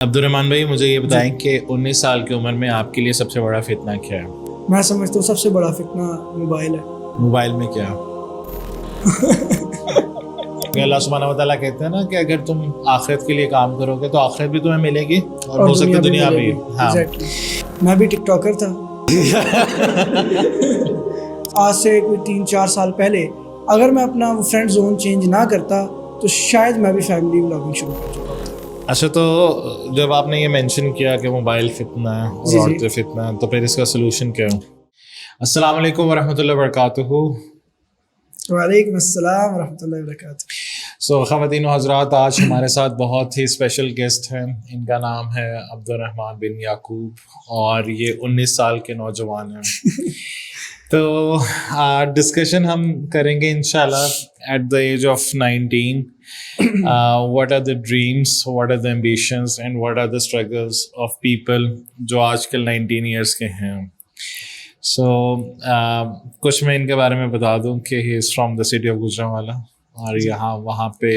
عبدال رحمان بھائی مجھے یہ بتائیں کہ 19 سال کی عمر میں آپ کے لیے سب سے بڑا فتنہ کیا ہے؟ میں سمجھتا ہوں سب سے بڑا فتنہ موبائل ہے۔ موبائل میں کیا؟ کہ اللہ سبحانہ و تعالیٰ کہتے ہیں نا کہ اگر تم آخرت کے لیے کام کرو گے تو آخرت بھی تمہیں ملے گی اور ہو سکتا ہے دنیا بھی۔ ہاں میں بھی ٹک ٹاکر تھا آج سے کوئی 3-4 سال پہلے۔ اگر میں اپنا وہ فرینڈ زون چینج نہ کرتا تو شاید میں بھی فیملی ولاگنگ شروع کر چکا ہوتا۔ اچھا، تو جب آپ نے یہ مینشن کیا کہ موبائل فتنہ ہے اور عورتیں فتنہ ہے، تو پھر اس کا سلوشن کیا ہے؟ السلام علیکم ورحمۃ اللہ وبرکاتہ۔ وعلیکم السلام ورحمۃ اللہ وبرکاتہ۔ خواتین و حضرات، آج ہمارے ساتھ بہت ہی اسپیشل گیسٹ ہیں۔ ان کا نام ہے عبدل رحمان بن یعقوب اور یہ 19 سال کے نوجوان ہیں۔ تو ڈسکشن ہم کریں گے انشاءاللہ at the age of 19 what are the dreams, what are the ambitions and what are the struggles of people جو آج کل 19 years کے ہیں۔ سو کچھ میں ان کے بارے میں بتا دوں کہ he is from the city of Gujranwala اور یہاں وہاں پہ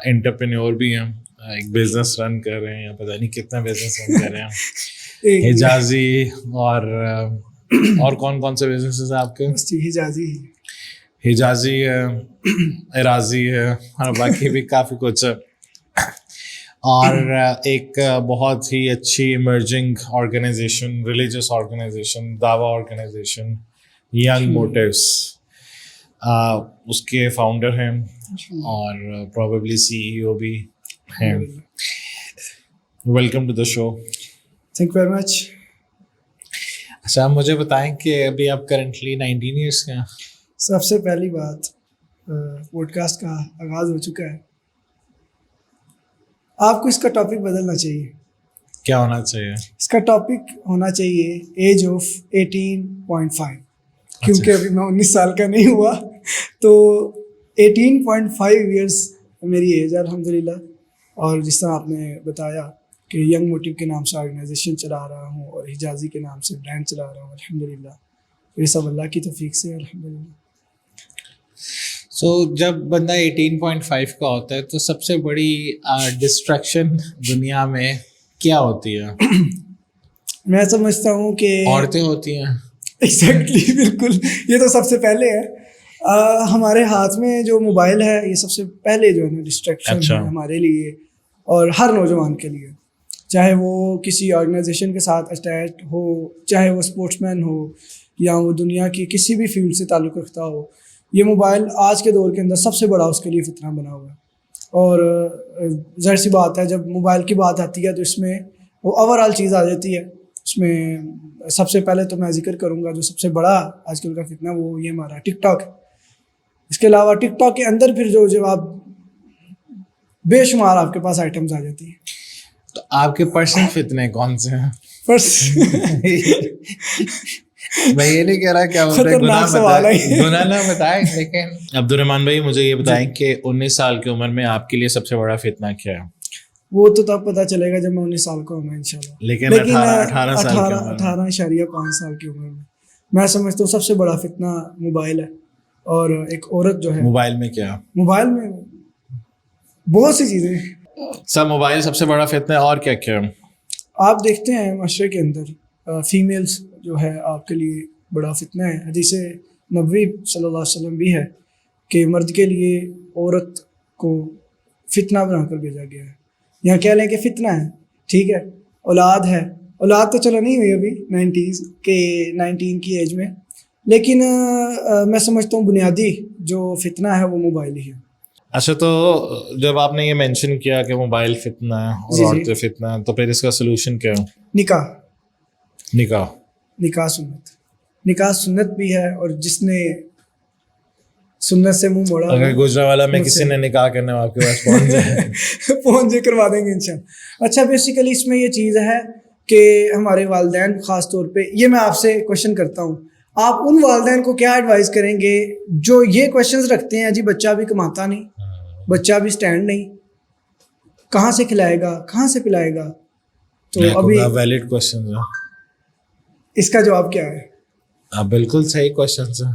انٹرپرینور بھی ہیں، ایک بزنس رن کر رہے ہیں، یا پتہ نہیں کتنا بزنس رن کر رہے ہیں، حجازی اور کون سے بزنس ہیں آپ کے؟ حجازی ہے، اراضی ہے اور باقی بھی کافی کچھ ہے۔ اور ایک بہت ہی اچھی ایمرجنگ آرگنائزیشن، ریلیجیس آرگنائزیشن، دعوہ آرگنائزیشن ینگ موٹیوس، اس کے فاؤنڈر ہیں اور پروبیبلی CEO بھی ہیں۔ Welcome to the show. Thank you very much. اچھا، آپ مجھے بتائیں کہ ابھی آپ کرنٹلی 19 ایئرس کے ہیں۔ سب سے پہلی بات، پوڈ کاسٹ کا آغاز ہو چکا ہے، آپ کو اس کا ٹاپک بدلنا چاہیے۔ کیا ہونا چاہیے؟ اس کا ٹاپک ہونا چاہیے ایج آف 18.5، کیونکہ ابھی میں 19 سال کا نہیں ہوا، تو 18.5 ایئرس میری ایج ہے الحمدللہ۔ اور جس طرح آپ نے بتایا کہ ینگ موٹیو کے نام سے آرگنائزیشن چلا رہا ہوں اور حجازی کے نام سے برانڈ چلا رہا ہوں الحمدللہ، یہ سب اللہ کی توفیق سے الحمدللہ۔ سو جب بندہ 18.5 کا ہوتا ہے تو سب سے بڑی ڈسٹریکشن دنیا میں کیا ہوتی ہے؟ میں سمجھتا ہوں کہ عورتیں ہوتی ہیں۔ ایگزیکٹلی، بالکل، یہ تو سب سے پہلے ہے۔ ہمارے ہاتھ میں جو موبائل ہے یہ سب سے پہلے جو ہے نا ڈسٹریکشن ہے ہمارے لیے اور ہر نوجوان کے لیے، چاہے وہ کسی آرگنائزیشن کے ساتھ اٹیچ ہو، چاہے وہ اسپورٹس مین ہو یا وہ دنیا کی کسی بھی فیلڈ سے تعلق رکھتا ہو، یہ موبائل آج کے دور کے اندر سب سے بڑا اس کے لیے فتنہ بنا ہوا ہے۔ اور ظاہر سی بات ہے، جب موبائل کی بات آتی ہے تو اس میں وہ اوور آل چیز آ جاتی ہے۔ اس میں سب سے پہلے تو میں ذکر کروں گا جو سب سے بڑا آج کل کا فتنہ وہ یہ ہمارا ٹک ٹاک ہے۔ اس کے علاوہ ٹک ٹاک کے اندر پھر جو آپ بے شمار آپ کے پاس آئٹمز آ جاتی ہیں۔ تو آپ کے پرسنل فتنے کون سے ہیں؟ میں یہ نہیں کہہ رہا کہ گناہ نہ بتائیں، لیکن عبد الرحمان بھائی مجھے یہ بتائیں کہ 19 سال کی عمر میں آپ کے لیے سب سے بڑا فتنہ کیا ہے؟ وہ تو تب پتہ چلے گا جب میں 19 سال کا ہوں انشاءاللہ، لیکن 18.5 سال کی عمر میں سمجھتا ہوں سب سے بڑا فتنہ موبائل ہے۔ اور ایک عورت جو ہے، موبائل میں کیا؟ موبائل میں بہت سی چیزیں سب موبائل سب سے بڑا فتنہ ہے، اور کیا کیا آپ دیکھتے ہیں معاشرے کے اندر فیمیلز جو ہے آپ کے لیے بڑا فتنہ ہے۔ حدیث نبوی صلی اللہ علیہ وسلم بھی ہے کہ مرد کے لیے عورت کو فتنہ بنا کر بھیجا گیا ہے، یا کہہ لیں کہ فتنہ ہے، ٹھیک ہے۔ اولاد ہے، اولاد تو چلو نہیں ہوئی ابھی 19 کی ایج میں، لیکن میں سمجھتا ہوں بنیادی جو فتنہ ہے وہ موبائل ہی ہے۔ اچھا، تو جب آپ نے یہ مینشن کیا کہ موبائل فتنہ ہے اور عورتیں فتنہ ہے، تو پھر اس کا سلوشن کیا ہے؟ نکاح سنت بھی ہے، اور جس نے سنت سے منہ موڑا، اگر گجرانوالا میں کسی نے نکاح کرنا ہے آپ کے پاس پہنچ جائے کروا دیں گے انشاءاللہ۔ اچھا، بیسیکلی اس میں یہ چیز ہے کہ ہمارے والدین خاص طور پہ، یہ میں آپ سے کوشچن کرتا ہوں، آپ ان والدین کو کیا ایڈوائز کریں گے جو یہ کوشچنز رکھتے ہیں، جی بچہ بھی کماتا نہیں، بچہ بھی سٹینڈ نہیں، کہاں سے کھلائے گا، کہاں سے پلائے گا؟ تو ابھی ویلڈ کوشچن ہے، اس کا جواب کیا ہے؟ بالکل صحیح کوشچن ہے۔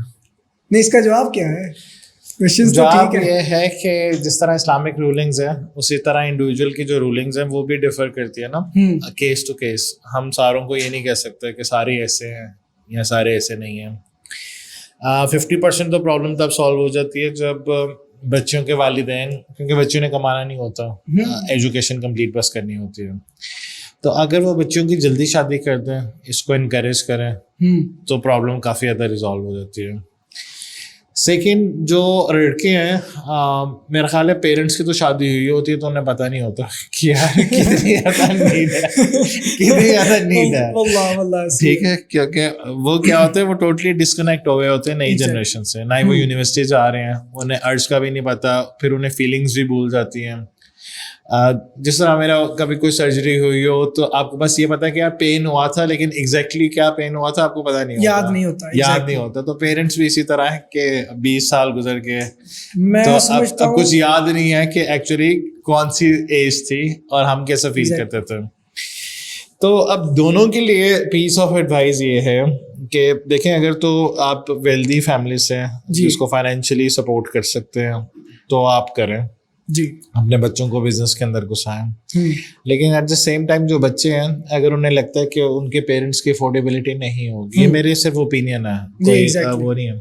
نہیں، اس کا جواب کیا ہے؟ جواب یہ ہے کہ جس طرح اسلامک رولنگز ہیں اسی طرح انڈیویجول کی جو رولنگز ہیں وہ بھی ڈیفر کرتی ہے نا, کیس ٹو کیس. ہم ساروں کو یہ نہیں کہہ سکتے کہ سارے ایسے ہیں یا سارے ایسے نہیں ہیں. 50% تو پرابلم تب سالو ہو جاتی ہے جب بچوں کے والدین, کیونکہ بچوں نے کمانا نہیں ہوتا, ایجوکیشن کمپلیٹ بس کرنی ہوتی ہے, تو اگر وہ بچوں کی جلدی شادی کر دیں, اس کو انکریج کریں, تو پرابلم کافی حد تک ریزالو ہو جاتی ہے. سیکنڈ, جو لڑکے ہیں میرا خیال ہے پیرنٹس کی تو شادی ہوئی ہوتی ہے تو انہیں پتہ نہیں ہوتا کہ یار کتنی زیادہ نیڈ ہے, ٹھیک ہے, کیونکہ وہ کیا ہوتے ہیں وہ ٹوٹلی ڈسکنیکٹ ہو گئے ہوتے ہیں نئی جنریشن سے, نہ ہی وہ یونیورسٹی جا رہے ہیں, انہیں ارج کا بھی نہیں پتا, پھر انہیں فیلنگس بھی بھول جاتی ہیں. جس طرح میرا کبھی کوئی سرجری ہوئی ہو تو آپ کو بس یہ پتا کہ یار پین ہوا تھا, لیکن ایگزیکٹلی کیا پین ہوا تھا آپ کو پتا نہیں ہوتا, یاد نہیں ہوتا. تو پیرنٹس بھی اسی طرح ہے کہ 20 سال گزر گئے تو اب کچھ یاد نہیں ہے کہ ایکچولی کون سی ایج تھی اور ہم کیسا فیل کرتے تھے. تو اب دونوں کے لیے پیس آف ایڈوائز یہ ہے کہ دیکھیں, اگر تو آپ ویلدی فیملی سے ہیں جس کو فائنینشلی سپورٹ کر سکتے ہیں تو آپ کریں, جی, اپنے بچوں کو بزنس کے اندر گھسائیں. لیکن ایٹ دا سیم ٹائم جو بچے ہیں اگر انہیں لگتا ہے کہ ان کے پیرنٹس کی افورڈیبلٹی نہیں ہوگی, یہ میرے صرف اوپینین ہے, کوئی وہ نہیں ہے,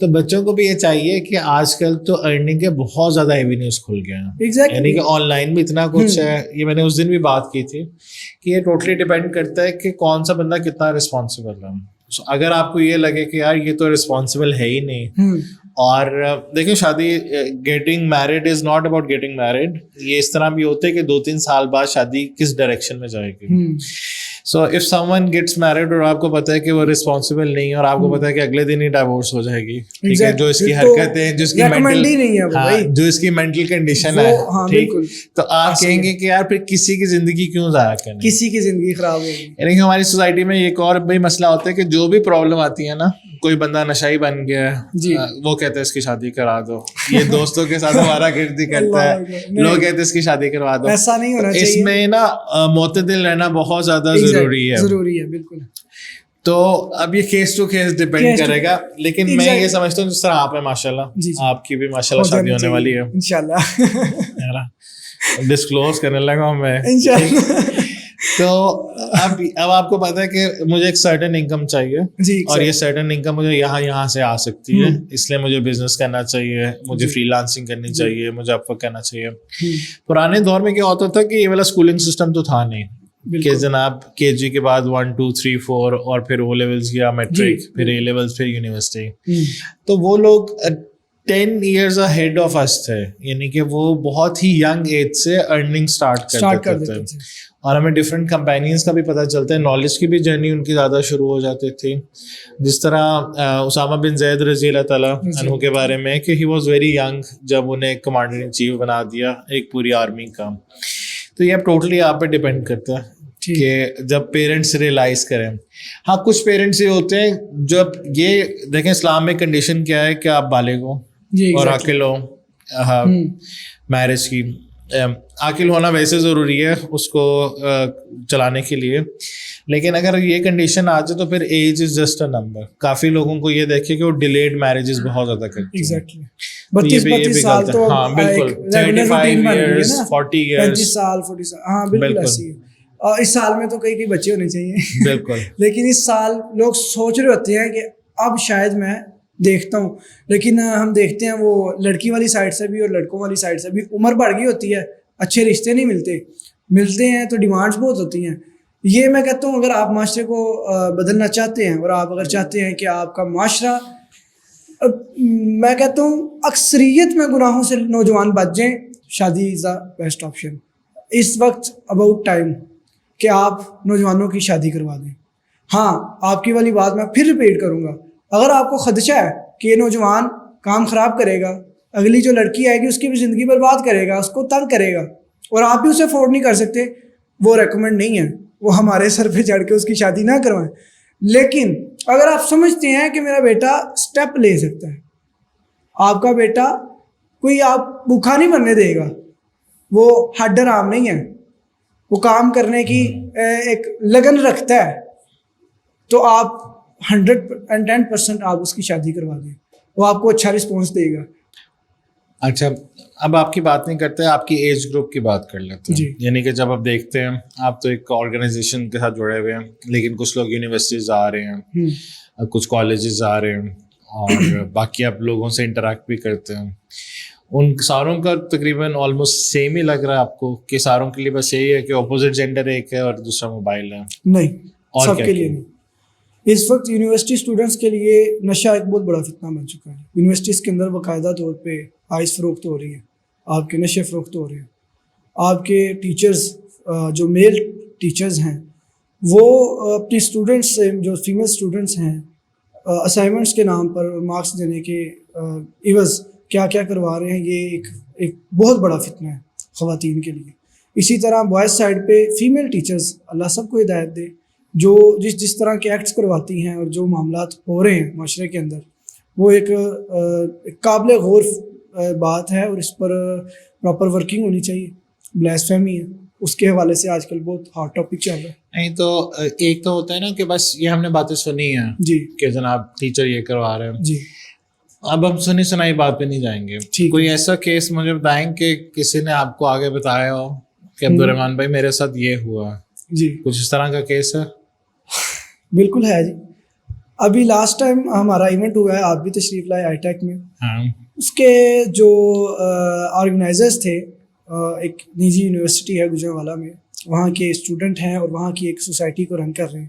تو بچوں کو بھی یہ چاہیے کہ آج کل تو ارننگ کے بہت زیادہ ایوینیوز کھل گئے ہیں, یعنی کہ آن لائن بھی اتنا کچھ ہے. یہ میں نے اس دن بھی بات کی تھی کہ یہ ٹوٹلی ڈپینڈ کرتا ہے کہ کون سا بندہ کتنا رسپانسبل ہے. اگر آپ کو یہ لگے کہ یار یہ تو رسپانسبل ہے ہی نہیں, اور دیکھیں شادی, getting married is not about getting married, یہ اس طرح بھی ہوتا ہے کہ 2-3 سال بعد شادی کس ڈائریکشن میں جائے گی. So if some one gets married اور آپ کو پتا ہے کہ وہ رسپانسبل نہیں ہے اور آپ کو پتا ہے کہ اگلے دن ہی ڈائیورس ہو جائے گی, ٹھیک ہے, جو اس کی حرکتیں, جو اس کی مینٹل, جو اس کی مینٹل کنڈیشن ہے, ٹھیک, تو آپ کہیں گے کہ یار پھر کسی کی زندگی کیوں ضائع کرنا, کسی کی زندگی خراب ہوگی. یعنی کہ ہماری سوسائٹی میں ایک اور بڑی مسئلہ ہوتا ہے کہ جو بھی پرابلم آتی ہے نا, کوئی بندہ نشائی بن گیا ہے, وہ کہتے ہیں اس کی شادی کرا دو, یہ دوستوں کے ساتھ ہمارا گردی کرتا ہے, لوگ کہتے ہیں اس کی شادی کروا دو. ایسا نہیں ہونا چاہیے, اس میں نا معتدل رہنا بہت زیادہ ضروری ہے, بالکل. تو اب یہ کیس ٹو کیس ڈیپینڈ کرے گا, لیکن میں یہ سمجھتا ہوں جس طرح آپ ہیں ماشاءاللہ, آپ کی بھی ماشاءاللہ شادی ہونے والی ہے انشاءاللہ, ڈسکلوز کرنے لگا میں انشاءاللہ. تو اب آپ کو پتا ہے کہ مجھے ایک سرٹن انکم چاہیے, اور یہ سرٹن انکم مجھے یہاں سے آ سکتی ہے, اس لیے مجھے بزنس کرنا چاہیے, مجھے فری لانسنگ کرنی چاہیے, مجھے اپ ورک کرنا چاہیے. پرانے دور میں کیا ہوتا تھا کہ یہ والا اسکولنگ سسٹم تو تھا نہیں کہ جناب کے جی کے بعد 1 2 3 4 اور پھر او لیولس یا میٹرک, پھر اے لیولس, پھر یونیورسٹی. تو وہ لوگ 10 years ahead of us تھے, یعنی کہ وہ بہت ہی ینگ ایج سے ارننگ اسٹارٹ کر دیتے تھے, اور ہمیں ڈفرینٹ کمپینیز کا بھی پتہ چلتا ہے, نالج کی بھی جرنی ان کی زیادہ شروع ہو جاتی تھی. جس طرح اسامہ بن زید رضی اللہ تعالیٰ عنہ کے بارے میں کہ ہی واز ویری ینگ جب انہیں کمانڈر ان چیف بنا دیا ایک پوری آرمی کا. تو یہ اب ٹوٹلی آپ پہ ڈپینڈ کرتا ہے کہ جب پیرنٹس ریئلائز کریں. ہاں کچھ پیرنٹس یہ ہوتے ہیں جب یہ دیکھیں اسلام میں کنڈیشن کیا ہے کہ آپ بالغ ہو اور عاقل ہو, میرج کی عاقل ہونا ویسے ضروری ہے اس کو چلانے کے لیے, لیکن اگر یہ کنڈیشن آ جائے تو پھر age is just a number. کافی لوگوں کو یہ دیکھے کہ وہ ڈیلیڈ میرجز بہت زیادہ کرتے ہیں. 32 سال تو ہاں بالکل, 35 years 40 years 35 سال 40 سال, ہاں بالکل ایسی ہے. اور اس سال میں تو کئی بچے ہونے چاہیے بالکل, لیکن اس سال لوگ سوچ رہے ہوتے ہیں کہ اب شاید میں دیکھتا ہوں, لیکن ہم دیکھتے ہیں وہ لڑکی والی سائڈ سے بھی اور لڑکوں والی سائڈ سے بھی عمر بڑھ گئی ہوتی ہے, اچھے رشتے نہیں ملتے ہیں تو ڈیمانڈس بہت ہوتی ہیں. یہ میں کہتا ہوں اگر آپ معاشرے کو بدلنا چاہتے ہیں اور آپ اگر چاہتے ہیں کہ آپ کا معاشرہ, میں کہتا ہوں اکثریت میں گناہوں سے نوجوان بچ جائیں, شادی از دا بیسٹ آپشن. اس وقت اباؤٹ ٹائم کہ آپ نوجوانوں کی شادی کروا دیں. ہاں آپ کی والی بات میں پھر ریپیٹ کروں گا, اگر آپ کو خدشہ ہے کہ یہ نوجوان کام خراب کرے گا, اگلی جو لڑکی آئے گی اس کی بھی زندگی برباد کرے گا, اس کو تنگ کرے گا, اور آپ بھی اسے افورڈ نہیں کر سکتے, وہ ریکمینڈ نہیں ہے, وہ ہمارے سر پہ چڑھ کے اس کی شادی نہ کروائیں. لیکن اگر آپ سمجھتے ہیں کہ میرا بیٹا اسٹیپ لے سکتا ہے, آپ کا بیٹا کوئی آپ بھوکا نہیں مرنے دے گا, وہ ہڈ آرام نہیں ہے, وہ کام کرنے کی ایک لگن رکھتا ہے, تو آپ 110% آپ اس کی شادی کروا دیں, وہ آپ کو اچھا رسپانس دے گا. اچھا اب آپ کی بات نہیں کرتے, آپ کی ایج گروپ کی بات کر لیتے ہیں. یعنی کہ جب آپ دیکھتے ہیں آپ تو ایک آرگنائزیشن کے ساتھ جڑے ہوئے ہیں, لیکن کچھ لوگ یونیورسٹیز آ رہے ہیں, کچھ کالجز آ رہے ہیں, اور باقی آپ لوگوں سے انٹریکٹ بھی کرتے ہیں. ان ساروں کا تقریباً آلموسٹ سیم ہی لگ رہا ہے آپ کو کہ ساروں کے لیے بس یہی ہے کہ اپوزٹ جینڈر ایک ہے اور دوسرا موبائل ہے؟ نہیں, سب کے لیے نہیں. اس وقت یونیورسٹی اسٹوڈنٹس کے لیے نشہ ایک بہت بڑا فتنہ بن چکا ہے. یونیورسٹیز کے اندر باقاعدہ طور پہ آئس فروخت ہو رہی ہے, آپ کے نشے فروخت ہو رہے ہیں. آپ کے ٹیچرز جو میل ٹیچرز ہیں وہ اپنے اسٹوڈنٹس سے, جو فیمیل اسٹوڈنٹس ہیں, اسائنمنٹس کے نام پر مارکس دینے کے عوض کیا کیا کروا رہے ہیں. یہ ایک بہت بڑا فتنہ ہے خواتین کے لیے. اسی طرح بوائز سائڈ پہ فیمیل ٹیچرز, اللہ سب کو ہدایت دے, جو جس طرح کے ایکٹس کرواتی ہیں اور جو معاملات ہو رہے ہیں معاشرے کے اندر, وہ ایک قابل غور بات ہے, اور اس پر پراپر ورکنگ ہونی چاہیے. بلیسفیمی ہے, اس کے حوالے سے آج کل بہت ہاٹ ٹاپک چل رہا ہے. نہیں تو ایک تو ہوتا ہے نا کہ بس یہ ہم نے باتیں سنی ہیں جی کہ جناب ٹیچر یہ کروا رہے ہیں, جی, اب ہم سنی سنائی بات پہ نہیں جائیں گے. کوئی ایسا کیس مجھے بتائیں کہ کسی نے آپ کو آگے بتایا ہو کہ عبد الرحمان بھائی میرے ساتھ یہ ہوا, جی کچھ اس طرح کا کیس ہے؟ بالکل ہے جی. ابھی لاسٹ ٹائم ہمارا ایونٹ ہوا ہے, آپ بھی تشریف لائے آئی ٹیک میں. اس کے جو آرگنائزرز تھے, ایک نجی یونیورسٹی ہے گجرانوالہ میں, وہاں کے اسٹوڈنٹ ہیں اور وہاں کی ایک سوسائٹی کو رن کر رہے ہیں.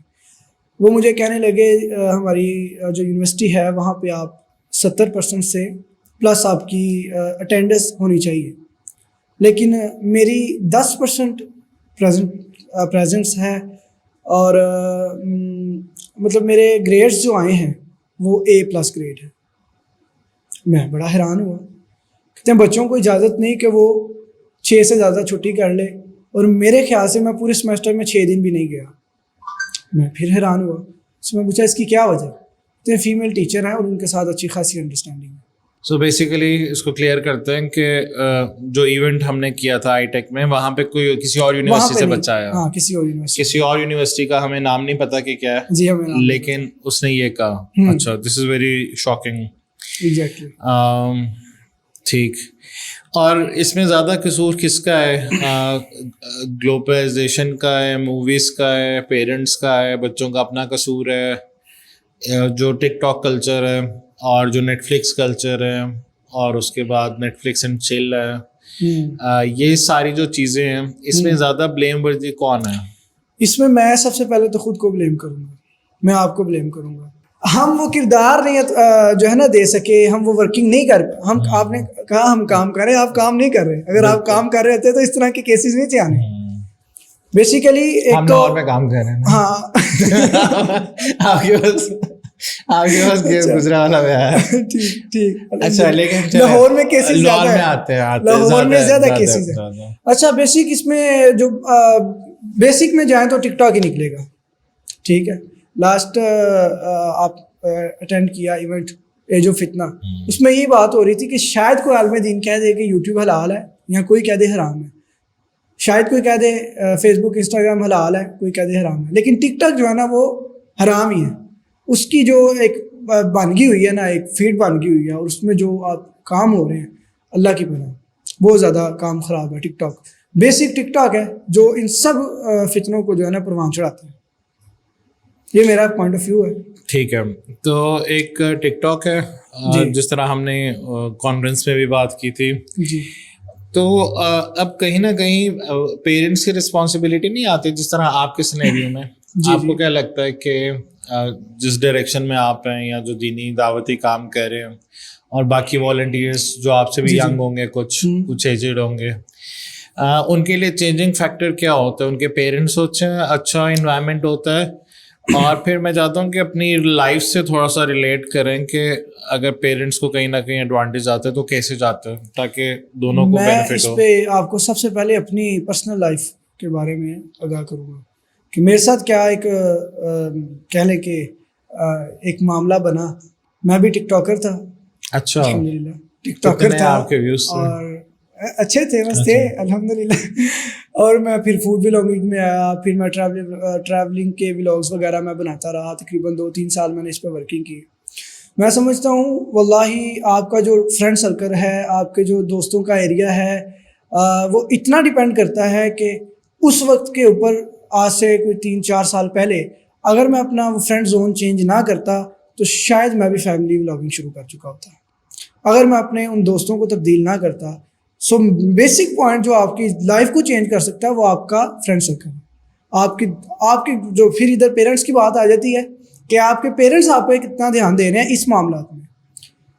وہ مجھے کہنے لگے ہماری جو یونیورسٹی ہے وہاں پہ آپ 70% سے پلس آپ کی اٹینڈنس ہونی چاہیے, لیکن میری 10% پریزنٹس ہے, اور مطلب میرے گریڈز جو آئے ہیں وہ A+ گریڈ ہے. میں بڑا حیران ہوا. کہتے ہیں بچوں کو اجازت نہیں کہ وہ 6 سے زیادہ چھٹی کر لے, اور میرے خیال سے میں پورے سمیسٹر میں 6 دن بھی نہیں گیا. میں پھر حیران ہوا. اس میں پوچھا اس کی کیا وجہ, تو فیمیل ٹیچر ہیں اور ان کے ساتھ اچھی خاصی انڈرسٹینڈنگ ہے. سو بیسیکلی اس کو کلیئر کرتے ہیں کہ جو ایونٹ ہم نے کیا تھا آئی ٹیک میں, وہاں پہ کوئی کسی اور یونیورسٹی سے بچہ آیا, ہاں کسی اور یونیورسٹی کا ہمیں نام نہیں پتا کہ کیا ہے, جی ہمیں لیکن اس نے یہ کہا. اچھا, دس از ویری شاکنگ. ایگزیکٹلی. ٹھیک. اور اس میں زیادہ قصور کس کا ہے؟ گلوبلائزیشن کا ہے, موویز کا ہے, پیرنٹس کا ہے, بچوں کا اپنا قصور ہے, جو ٹک ٹاک کلچر ہے, اور جو نیٹ فلکس کلچر ہے, اور اس کے بعد نیٹ فلکس اینڈ چل ہے, یہ ساری جو چیزیں ہیں اس میں زیادہ بلیم ورتھی کون ہے؟ اس میں سب سے پہلے تو خود کو بلیم کروں گا, میں آپ کو بلیم کروں گا. ہم وہ کردار نہیں جو ہے نا دے سکے, ہم وہ ورکنگ نہیں کر, ہم آپ نے کہا ہم کام کر رہے ہیں, آپ کام نہیں کر رہے. اگر آپ کام کر رہے ہوتے تو اس طرح کے کیسز نہیں تھے آنے. بیسیکلی ایک تو اور میں کام کر رہے ہیں. ہاں آپ کے پاس کیس گزرا والا بھی ہے. ٹھیک. اچھا, لیکن لاہور میں کیسز لاہور میں آتے ہیں, لاہور میں زیادہ کیسز ہیں. اچھا بیسک اس میں جو بیسک میں جائیں تو ٹک ٹاک ہی نکلے گا. ٹھیک ہے, لاسٹ آپ اٹینڈ کیا ایونٹ ایج آف فتنہ, اس میں یہ بات ہو رہی تھی کہ شاید کوئی عالم دین کہہ دے کہ یوٹیوب حلال ہے, یا کوئی کہہ دے حرام ہے. شاید کوئی کہہ دے فیس بک انسٹاگرام حلال ہے, کوئی کہہ دے حرام ہے. لیکن ٹک ٹاک جو ہے نا وہ حرام ہی ہے. اس کی جو ایک بانگی ہوئی ہے نا, ایک فیڈ بانگی ہوئی ہے, اور اس میں جو آپ کام ہو رہے ہیں اللہ کی پناہ بہت زیادہ کام خراب ہے. ٹک ٹاک بیسک ٹک ٹاک ہے جو ان سب فتنوں کو جو ہے نا پروان چڑھاتے ہیں. یہ میرا پوائنٹ آف ویو ہے. ٹھیک ہے, تو ایک ٹک ٹاک ہے, جس طرح ہم نے کانفرنس میں بھی بات کی تھی. جی. تو اب کہیں نہ کہیں پیرنٹس کی رسپانسبلٹی نہیں آتی, جس طرح آپ کے سینیریو میں. آپ کو کیا لگتا ہے کہ جس ڈائریکشن میں آپ ہیں, یا جو دینی دعوتی کام کر رہے ہیں, اور باقی والنٹیئرس جو آپ سے بھی ینگ ہوں گے, کچھ ایجڈ ہوں گے, ان کے لیے چینجنگ فیکٹر کیا ہوتا ہے؟ ان کے پیرنٹس ہوتے ہیں, اچھا انوائرمنٹ ہوتا ہے, اور پھر میں چاہتا ہوں کہ اپنی لائف سے تھوڑا سا ریلیٹ کریں کہ اگر پیرنٹس کو کہیں نہ کہیں ایڈوانٹیج آتا ہے تو کیسے جاتے ہیں, تاکہ دونوں کو بینیفٹ ہو. میں اس پہ آپ کو سب سے پہلے اپنی پرسنل لائف کے بارے میں آگاہ کروں گا کہ میرے ساتھ کیا ایک کہہ لیں کہ ایک معاملہ بنا. میں بھی ٹک ٹاکر تھا. اچھا, الحمدللہ ٹک ٹاکر تھا, آپ کے ویوز اور اچھے تھے بس تھے الحمدللہ. اور میں پھر فوڈ ولاگنگ میں آیا, پھر میں ٹریولنگ کے ولاگس وغیرہ میں بناتا رہا. تقریباً 2-3 سال میں نے اس پہ ورکنگ کی. میں سمجھتا ہوں واللہ آپ کا جو فرینڈ سرکل ہے، آپ کے جو دوستوں کا ایریا ہے، وہ اتنا ڈیپینڈ کرتا ہے کہ اس وقت کے اوپر آج سے کوئی 3-4 سال پہلے اگر میں اپنا وہ فرینڈ زون چینج نہ کرتا تو شاید میں بھی فیملی ولاگنگ شروع کر چکا ہوتا. اگر میں اپنے ان دوستوں کو تبدیل نہ کرتا. سو بیسک پوائنٹ جو آپ کی لائف کو چینج کر سکتا ہے وہ آپ کا فرینڈ سرکل. آپ کی جو پھر ادھر پیرنٹس کی بات آ جاتی ہے کہ آپ کے پیرنٹس آپ پہ کتنا دھیان دے رہے ہیں اس معاملات میں.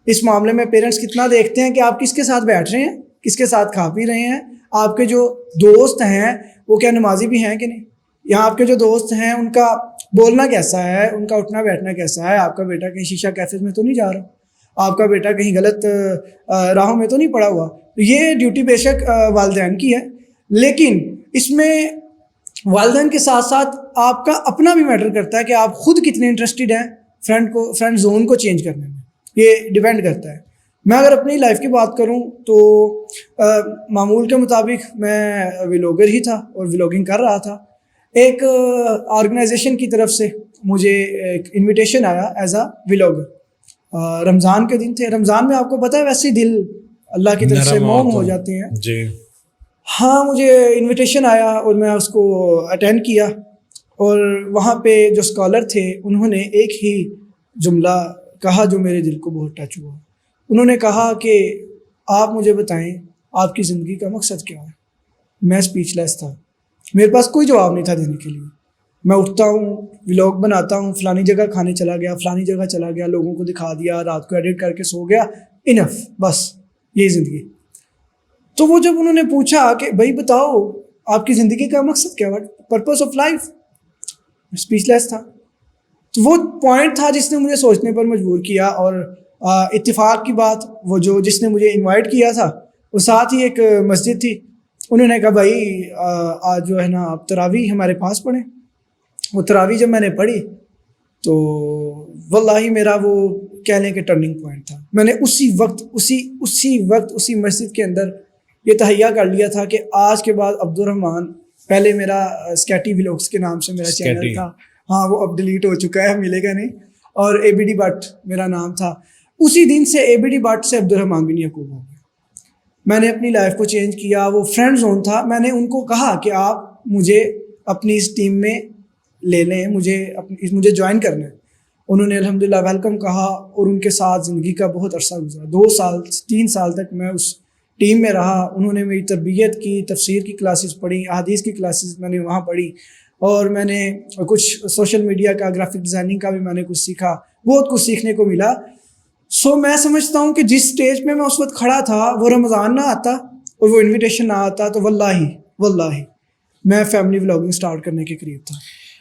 اس معاملے میں پیرنٹس کتنا دیکھتے ہیں کہ آپ کس کے ساتھ بیٹھ رہے ہیں، کس کے ساتھ کھا پی رہے ہیں. آپ کے جو دوست ہیں وہ کیا نمازی بھی ہیں کہ نہیں. یہاں آپ کے جو دوست ہیں ان کا بولنا کیسا ہے، ان کا اٹھنا بیٹھنا کیسا ہے. آپ کا بیٹا کہیں شیشہ کیفے میں تو نہیں جا رہا، آپ کا بیٹا کہیں غلط راہوں میں تو نہیں پڑا ہوا. یہ ڈیوٹی بے شک والدین کی ہے، لیکن اس میں والدین کے ساتھ ساتھ آپ کا اپنا بھی میٹر کرتا ہے کہ آپ خود کتنے انٹرسٹڈ ہیں فرینڈ زون کو چینج کرنے میں. یہ ڈیپینڈ کرتا ہے. میں اگر اپنی لائف کی بات کروں تو معمول کے مطابق میں ولاگر ہی تھا اور ولاگنگ کر رہا تھا. ایک آرگنائزیشن کی طرف سے مجھے ایک انویٹیشن آیا ایز اے ولاگر. رمضان کے دن تھے. رمضان میں آپ کو پتہ ہے ویسے ہی دل اللہ کی طرف سے موم ہو جاتے ہیں جی. ہاں مجھے انویٹیشن آیا اور میں اس کو اٹینڈ کیا. اور وہاں پہ جو اسکالر تھے انہوں نے ایک ہی جملہ کہا جو میرے دل کو بہت ٹچ ہوا. انہوں نے کہا کہ آپ مجھے بتائیں آپ کی زندگی کا مقصد کیا ہے. میں اسپیچ لیس تھا، میرے پاس کوئی جواب نہیں تھا دینے کے لیے. میں اٹھتا ہوں، ولاگ بناتا ہوں، فلانی جگہ کھانے چلا گیا، فلانی جگہ چلا گیا، لوگوں کو دکھا دیا، رات کو ایڈٹ کر کے سو گیا، انف، بس یہی زندگی. تو وہ جب انہوں نے پوچھا کہ بھائی بتاؤ آپ کی زندگی کا مقصد کیا، پرپز آف لائف، اسپیچ لیس تھا. تو وہ پوائنٹ تھا جس نے مجھے سوچنے پر مجبور کیا. اور اتفاق کی بات وہ جس نے مجھے انوائٹ کیا تھا وہ ساتھ ہی ایک مسجد تھی. انہوں نے کہا بھائی آج جو ہے نا آپ تراویح ہمارے پاس پڑھیں. وہ تراویح جب میں نے پڑھی تو واللہ میرا وہ کہہ لیں کہ ٹرننگ پوائنٹ تھا. میں نے اسی وقت اسی مسجد کے اندر یہ تہیہ کر لیا تھا کہ آج کے بعد عبد الرحمان، پہلے میرا اسکیٹی ولاگس کے نام سے میرا چینل تھا، ہاں وہ اب ڈیلیٹ ہو چکا ہے، ملے گا نہیں، اور اے بی ڈی بٹ میرا نام تھا. اسی دن سے اے بی ڈی بٹ سے عبد الرحمان بن یعقوب ہو گیا. میں نے اپنی لائف کو چینج کیا. وہ فرینڈ زون تھا. میں نے ان کو کہا کہ آپ مجھے اپنی اس ٹیم میں لے لیں، مجھے جوائن کرنا ہے. انہوں نے الحمدللہ ویلکم کہا اور ان کے ساتھ زندگی کا بہت عرصہ گزرا. 2-3 سال تک میں اس ٹیم میں رہا. انہوں نے میری تربیت کی، تفسیر کی کلاسز پڑھی، احادیث کی کلاسز میں نے وہاں پڑھی، اور میں نے کچھ سوشل میڈیا کا، گرافک ڈیزائننگ کا بھی میں نے کچھ سیکھا. بہت کچھ سیکھنے کو ملا. سو میں سمجھتا ہوں کہ جس سٹیج پہ میں اس وقت کھڑا تھا وہ رمضان نہ آتا اور وہ انویٹیشن نہ آتا تو واللہ میں فیملی ولاگنگ سٹارٹ کرنے کے قریب تھا.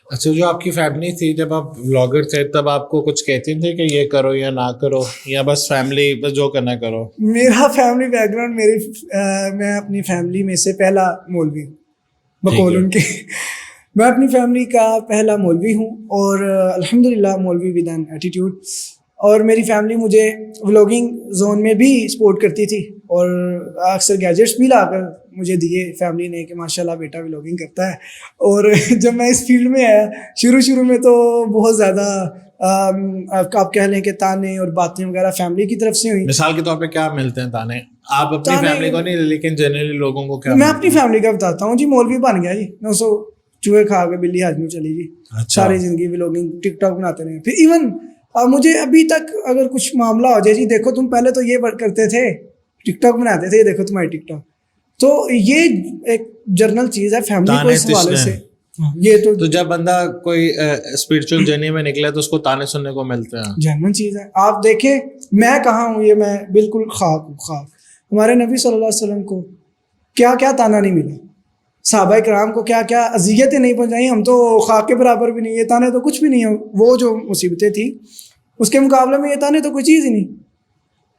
اچھا، جو آپ کی فیملی تھی جب آپ ولاگر تھے تب آپ کو کچھ کہتے تھے کہ یہ کرو یا نہ کرو، یا بس فیملی بس جو کرنا کرو؟ میرا فیملی بیک گراؤنڈ، میں اپنی فیملی میں سے پہلا مولوی ہوں بقول ان کے. میں اپنی فیملی کا پہلا مولوی ہوں اور الحمدللہ مولوی ود این ایٹیٹیوڈ. اور میری فیملی مجھے ولاگنگ زون میں بھی سپورٹ کرتی تھی اور اکثر گیجٹس بھی لا کر مجھے دیے فیملی نے کہ ماشاءاللہ بیٹا ولاگنگ کرتا ہے. اور جب میں اس فیلڈ میں آیا شروع میں تو بہت زیادہ آپ کہہ لیں کہ تانے اور باتیں وغیرہ فیملی کی طرف سے ہوئی. مثال کے طور پہ کیا ملتے ہیں تانے؟ آپ اپنی فیملی کو نہیں لیکن جنرلی لوگوں کو کیا؟ میں اپنی فیملی کا بتاتا ہوں. جی مولوی بن گیا جی، 900 چوہے کھا کے بلی حج میں چلی جی. ساری زندگی ولاگنگ ٹک ٹاک بناتے رہے. پھر ایون مجھے ابھی تک اگر کچھ معاملہ ہو جائے جی دیکھو تم پہلے تو یہ کرتے تھے، ٹک ٹاک بناتے تھے، دیکھو تمہاری ٹک ٹاک. تو یہ ایک جرنل چیز ہے فیملی کو اس حوالے سے. یہ تو جب بندہ کوئی اسپرچل جرنی میں نکلا تو اس کو تانے سننے کو ملتے ہیں، جرنل چیز ہے. آپ دیکھیں میں کہاں ہوں، یہ میں بالکل خاک ہوں خاک. ہمارے نبی صلی اللہ علیہ وسلم کو کیا کیا تانا نہیں ملا، صحابہ کرام کو کیا کیا اذیتیں نہیں پہنچائیں. ہم تو خاک کے برابر بھی نہیں. یہ تانے تو کچھ بھی نہیں ہیں. وہ جو مصیبتیں تھیں اس کے مقابلے میں یہ تانے تو کوئی چیز ہی نہیں.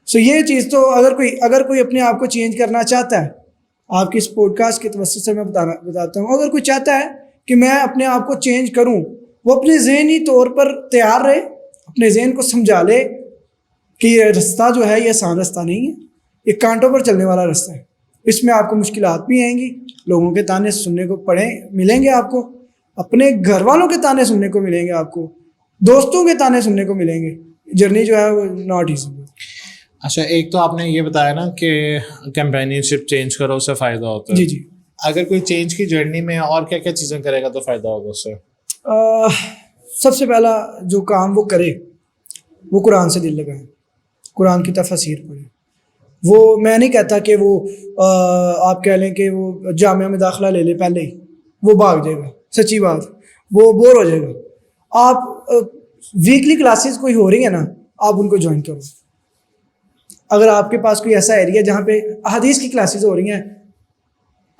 سو یہ چیز تو اگر کوئی اپنے آپ کو چینج کرنا چاہتا ہے، آپ کی اس پوڈ کاسٹ کے توسط سے میں بتاتا ہوں، اگر کوئی چاہتا ہے کہ میں اپنے آپ کو چینج کروں، وہ اپنے ذہنی طور پر تیار رہے، اپنے ذہن کو سمجھا لے کہ یہ رستہ جو ہے یہ آسان رستہ نہیں ہے، یہ کانٹوں پر چلنے والا رستہ ہے. اس میں آپ کو مشکلات بھی آئیں گی، لوگوں کے تانے سننے کو ملیں گے، آپ کو اپنے گھر والوں کے تانے سننے کو ملیں گے، آپ کو دوستوں کے تانے سننے کو ملیں گے. جرنی جو ہے وہ ناٹ ایزی. اچھا ایک تو آپ نے یہ بتایا نا کہ کمپینین شپ چینج کرو اس سے فائدہ ہوتا ہے. جی جی. اگر کوئی چینج کی جرنی میں اور کیا کیا چیزیں کرے گا تو فائدہ ہوگا اس سے؟ سب سے پہلا جو کام وہ کرے وہ قرآن سے دل لگائیں, قرآن کی تفسیر پڑھیں. وہ میں نہیں کہتا کہ وہ آپ کہہ لیں کہ وہ جامعہ میں داخلہ لے لے پہلے ہی, وہ بھاگ جائے گا, سچی بات, وہ بور ہو جائے گا. آپ ویکلی کلاسز کوئی ہو رہی ہیں نا, آپ ان کو جوائن کرو. اگر آپ کے پاس کوئی ایسا ایریا جہاں پہ حدیث کی کلاسز ہو رہی ہیں,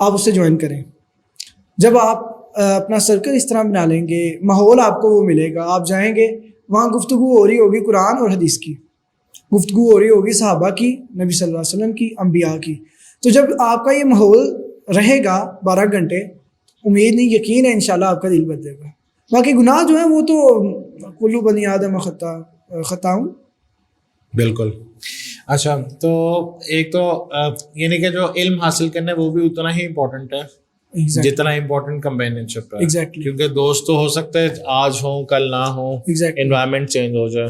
آپ اس سے جوائن کریں. جب آپ اپنا سرکل اس طرح بنا لیں گے, ماحول آپ کو وہ ملے گا, آپ جائیں گے وہاں گفتگو ہو رہی ہوگی قرآن اور حدیث کی, گفتگو ہو رہی ہوگی صحابہ کی, نبی صلی اللہ علیہ وسلم کی, انبیاء کی. تو جب آپ کا یہ ماحول رہے گا 12 گھنٹے, امید نہیں یقین ہے انشاءاللہ آپ کا دل بدلے گا. باقی گناہ جو ہیں وہ تو کلو بنی آدم خطا ہوں. بالکل. اچھا تو ایک تو یعنی کہ جو علم حاصل کرنا ہے وہ بھی اتنا ہی امپورٹنٹ ہے جتنا امپورٹنٹ کمپینین شپ ہے. کیونکہ دوست تو ہو سکتے ہیں آج ہوں کل نہ ہوں, انوائرمنٹ چینج ہو جائے,